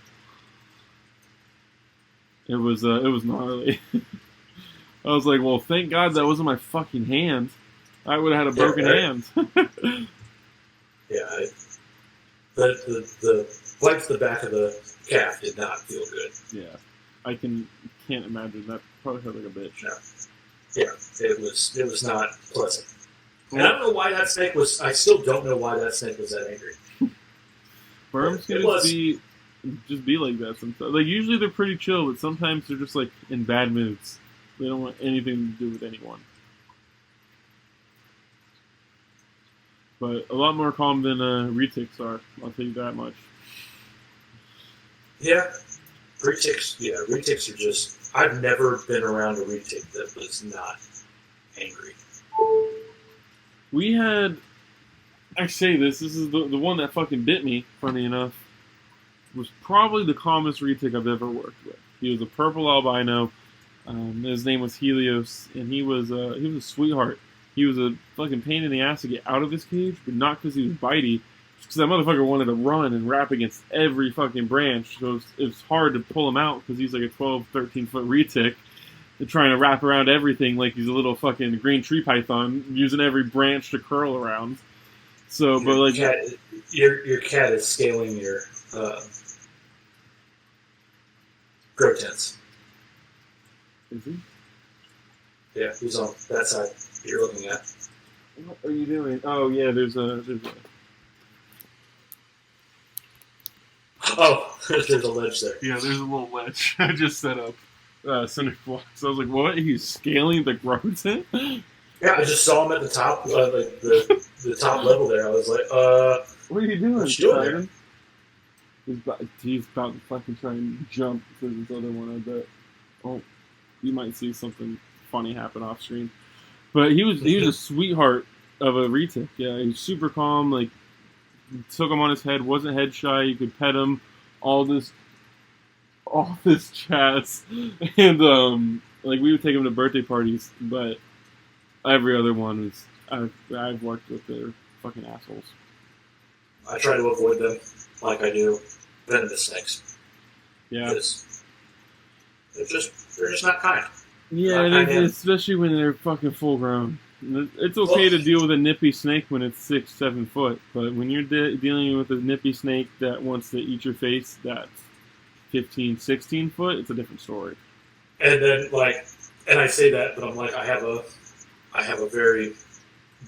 It was gnarly. I was like, well, thank God that wasn't my fucking hand. I would have had a broken hand. Yeah, the bite to the back of the calf did not feel good. Yeah, I can't imagine. That probably hurt like a bitch. No. Yeah, it was not pleasant. And I don't know why that snake was. I still don't know why that snake was that angry. Worms can just be like that sometimes. Like usually they're pretty chill, but sometimes they're just like in bad moods. They don't want anything to do with anyone. But a lot more calm than retics are. I'll tell you that much. Yeah, retics. Yeah, retics are just. I've never been around a retic that was not angry. We had. I say this is the one that fucking bit me. Funny enough, was probably the calmest retic I've ever worked with. He was a purple albino. His name was Helios, and he was a sweetheart. He was a fucking pain in the ass to get out of his cage, but not because he was bitey, just because that motherfucker wanted to run and rap against every fucking branch. So it was hard to pull him out because he's like a 12, 13-foot retic, and trying to wrap around everything like he's a little fucking green tree python, using every branch to curl around. So, but like your cat is scaling your grow tents. Is he? Yeah, he's on that side you're looking at. What are you doing? Oh yeah, there's a. Oh, there's a ledge there. Yeah, there's a little ledge. I just set up cinder blocks. I was like, what? He's scaling the grow tent? Yeah, I just saw him at the top, like the top level there. I was like, what are you doing, Titan? He's about to fucking try and jump to this other one, I bet. Oh, you might see something funny happen off screen. But he was a sweetheart of a retic. Yeah, he was super calm. Like, took him on his head. Wasn't head shy. You could pet him. All this jazz. And like we would take him to birthday parties. But every other one was I've worked with. They're fucking assholes. I try to avoid them, like I do venomous snakes. Yeah. Because they're just not kind. Yeah, especially when they're fucking full grown. It's okay to deal with a nippy snake when it's 6, 7 foot, but when you're dealing with a nippy snake that wants to eat your face, that's 15, 16 foot, it's a different story. And then, and I say that, but I'm like, I have a very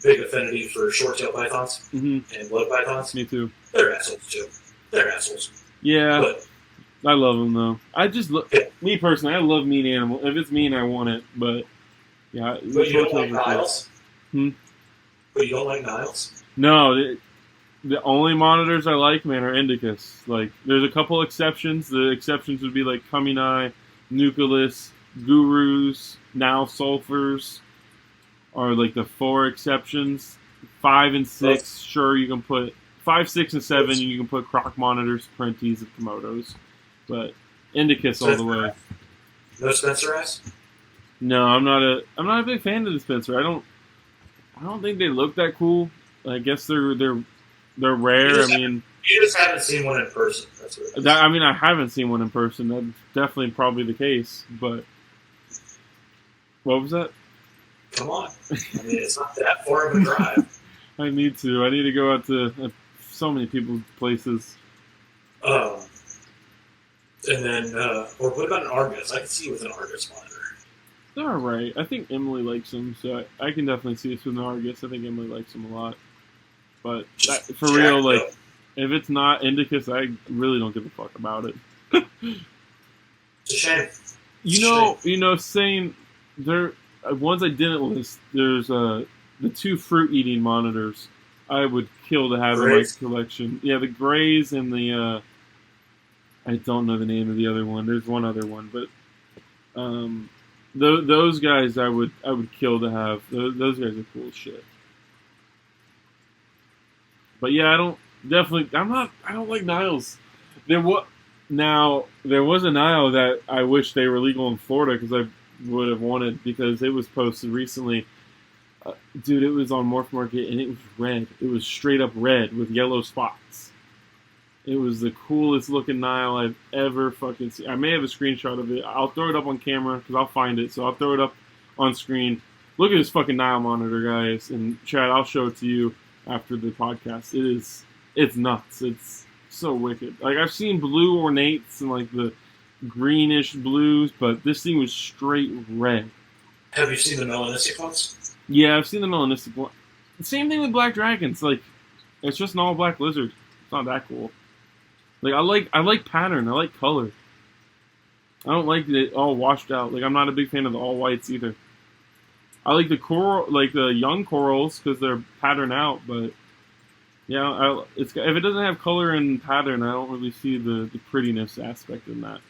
big affinity for short-tailed pythons and blood pythons. Me too. They're assholes too. They're assholes. Yeah. But I love them though. Me personally, I love mean animals. If it's mean, I want it. But yeah. But you don't like Niles? But you don't like Niles? No. The only monitors I like, man, are Indicus. Like, there's a couple exceptions. The exceptions would be like Kamini, Nucleus, Gurus, now Sulfurs, are like the 4 exceptions. 5 and 6, sure you can put 5, 6, and 7. You can put Croc monitors, Prenties, and Komodos. But Indicus all the way. No Spencer eyes? No, I'm not a big fan of the Spencer. I don't think they look that cool. I guess they're rare. You just haven't seen one in person. That's what it is. I haven't seen one in person. That's definitely probably the case. But what was that? Come on. I mean, it's not that far of a drive. I need to go out to so many people's places. And then, or what about an Argus? I can see you with an Argus monitor. They're alright. I think Emily likes them, so I can definitely see this with an Argus. I think Emily likes them a lot. But for real, like, if it's not Indicus, I really don't give a fuck about it. It's a shame. Saying there ones I didn't list. There's the two fruit eating monitors. I would kill to have in my collection. Yeah, the Grays and the I don't know the name of the other one. There's one other one, but those guys I would kill to have. Those guys are cool as shit. But yeah, I don't like Niles. There was a Nile that I wish they were legal in Florida because I would have wanted, because it was posted recently. Dude, it was on Morph Market and it was red. It was straight up red with yellow spots. It was the coolest looking Nile I've ever fucking seen. I may have a screenshot of it. I'll throw it up on camera because I'll find it. So I'll throw it up on screen. Look at this fucking Nile monitor, guys. And Chad, I'll show it to you after the podcast. It's nuts. It's so wicked. Like, I've seen blue ornates and like the greenish blues, but this thing was straight red. Have you seen the melanistic ones? Yeah, I've seen the melanistic one. Same thing with Black Dragons. Like, it's just an all black lizard. It's not that cool. Like, I like pattern. I like color. I don't like it all washed out. Like, I'm not a big fan of the all whites either. I like the coral, like the young corals, because they're pattern out. But yeah, if it doesn't have color and pattern, I don't really see the prettiness aspect in that.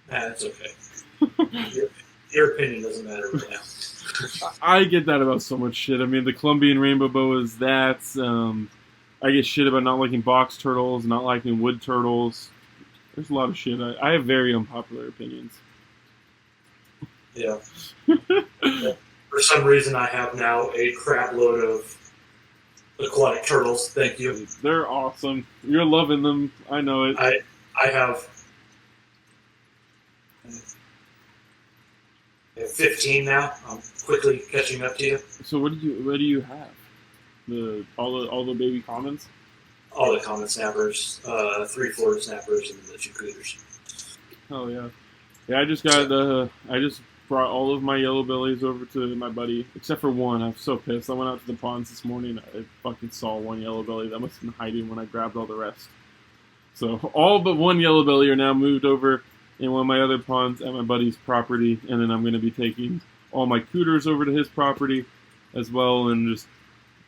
That's okay. Your opinion doesn't matter right now. I get that about so much shit. I mean, the Colombian rainbow boa is that. I get shit about not liking box turtles, not liking wood turtles. There's a lot of shit. I have very unpopular opinions. Yeah. Yeah. For some reason, I have now a crap load of aquatic turtles. Thank you. They're awesome. You're loving them. I know it. I have 15 now. I'm quickly catching up to you. So what do you have? All the baby commons? All the common snappers, 3 Florida snappers, and the 2 cooters. Oh yeah. Yeah, I just brought all of my yellow bellies over to my buddy, except for one. I'm so pissed. I went out to the ponds this morning. I fucking saw one yellow belly that must have been hiding when I grabbed all the rest. So all but one yellow belly are now moved over in one of my other ponds at my buddy's property, and then I'm going to be taking all my cooters over to his property as well, and just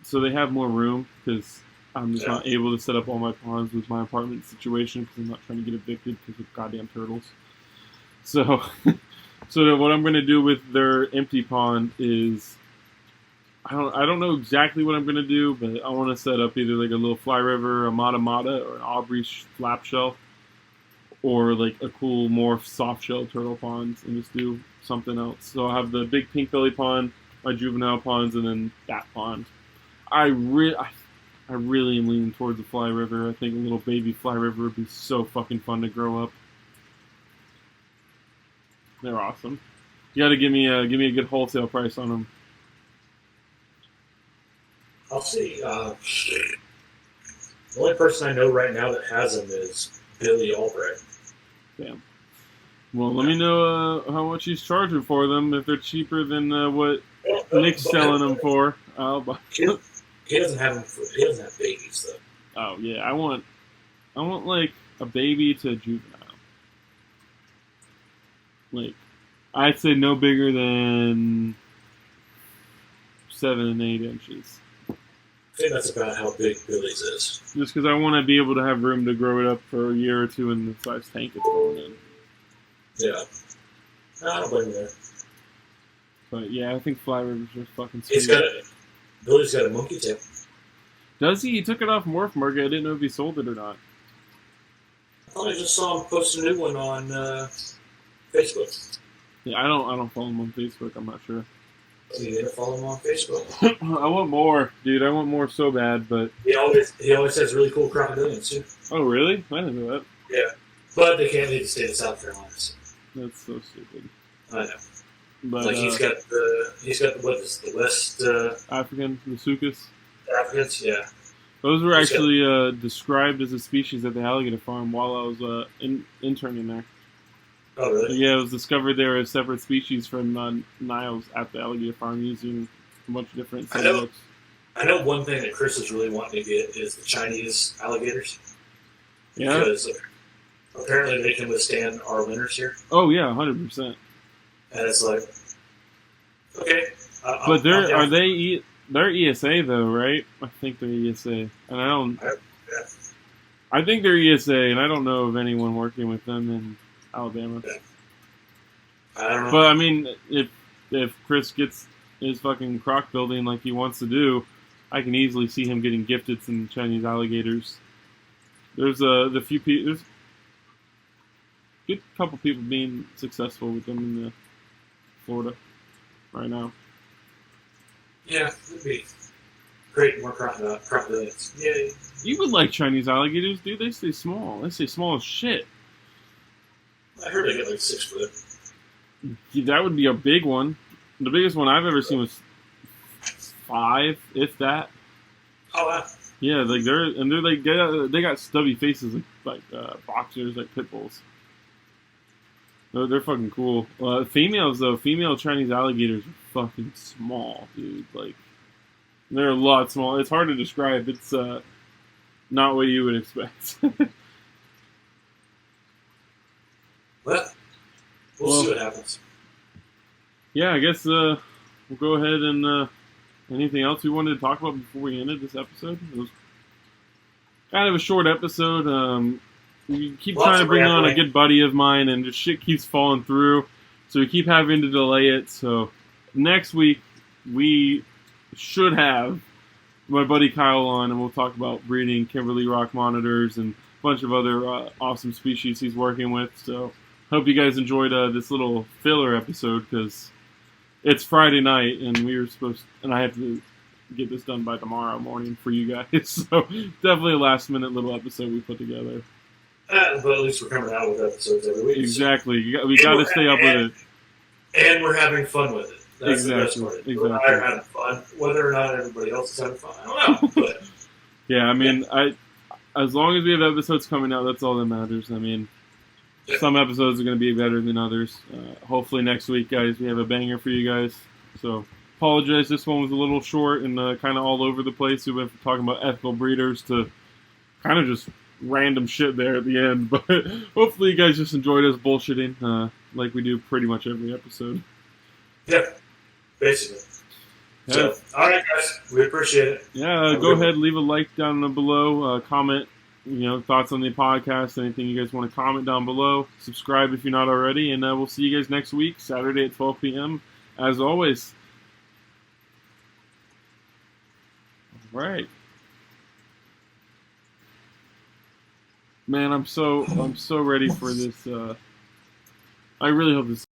so they have more room, because I'm just not able to set up all my ponds with my apartment situation because I'm not trying to get evicted because of goddamn turtles. So, what I'm going to do with their empty pond is, I don't know exactly what I'm going to do, but I want to set up either like a little fly river, a mata mata, or an Aubrey flap shell, or like a cool morph soft shell turtle pond, and just do something else. So I'll have the big pink belly pond, my juvenile ponds, and then that pond. I really am leaning towards the fly river. I think a little baby fly river would be so fucking fun to grow up. They're awesome. You got to give me a good wholesale price on them. I'll see. The only person I know right now that has them is Billy Albright. Damn. Well, let me know how much he's charging for them. If they're cheaper than what Nick's selling them for, I'll buy. He doesn't have them. He doesn't have babies though. Oh yeah, I want like a baby to juvenile. Like, I'd say no bigger than 7 and 8 inches. I think that's about how big Billy's is. Just because I want to be able to have room to grow it up for a year or two in the size tank it's going in. Yeah. No, I don't blame you there. But yeah, I think fly rivers are fucking sweet. Billy's got a monkey tail. Does he? He took it off Morph Market. I didn't know if he sold it or not. I thought I just saw him post a new one on Facebook. Yeah, I don't follow him on Facebook. I'm not sure. You need to follow him on Facebook. I want more, dude. I want more so bad, but he always has really cool crocodilians too. Oh really? I didn't know that. Yeah, but they can't leave the state of South Carolina. So. That's so stupid. I know. But like he's got what is the West African Masukas. Africans, yeah. Those were actually described as a species at the alligator farm while I was interning there. Oh, really? Yeah, it was discovered they were a separate species from Niles at the alligator farm using a bunch of different I know. subjects. I know one thing that Chris is really wanting to get is the Chinese alligators Yeah. because apparently they can withstand our winters here, Oh yeah, 100%. and it's like, okay, But I'm down. they're ESA though, right? I think they're ESA, and I don't. Yeah, I think they're ESA, and I don't know of anyone working with them in Alabama. yeah. I don't know. But I mean, if Chris gets his fucking croc building like he wants to do, I can easily see him getting gifted some Chinese alligators. There's there's a good couple people being successful with them in Florida right now. Yeah, it'd be great more crocodiles. Yay! You would like Chinese alligators, dude. They stay small. They stay small as shit. I heard they get like 6 foot. That would be a big one. The biggest one I've ever seen was 5, if that. Oh wow! Yeah, like they're like they got stubby faces like boxers, like pit bulls. They're fucking cool. Females though, female Chinese alligators are fucking small, dude. Like they're a lot small. It's hard to describe. It's not what you would expect. Well, we'll see what happens. Yeah, I guess we'll go ahead and anything else we wanted to talk about before we ended this episode? It was kind of a short episode. We keep trying to bring on a good buddy of mine, and just shit keeps falling through, so we keep having to delay it. So next week we should have my buddy Kyle on, and we'll talk about breeding Kimberly rock monitors and a bunch of other awesome species he's working with. So hope you guys enjoyed this little filler episode, because it's Friday night, and and I have to get this done by tomorrow morning for you guys. So definitely a last minute little episode we put together. But at least we're coming out with episodes every week. Exactly. We got to stay up with it. And we're having fun with it. That's exactly. the best part. Exactly. We're having fun. Whether or not everybody else is having fun, I don't know. But yeah, I mean, as long as we have episodes coming out, that's all that matters. I mean, some episodes are going to be better than others. Hopefully next week, guys, we have a banger for you guys. So apologize. This one was a little short and kind of all over the place. We went from talking about ethical breeders to kind of just random shit there at the end. But hopefully you guys just enjoyed us bullshitting like we do pretty much every episode. Yeah, basically. Yeah. So, all right, guys. We appreciate it. Yeah, go ahead, leave a like down below. Comment, thoughts on the podcast, anything you guys want to comment down below. Subscribe if you're not already, and we'll see you guys next week, Saturday at 12 p.m. As always. All right. Man, I'm so ready for this. I really hope this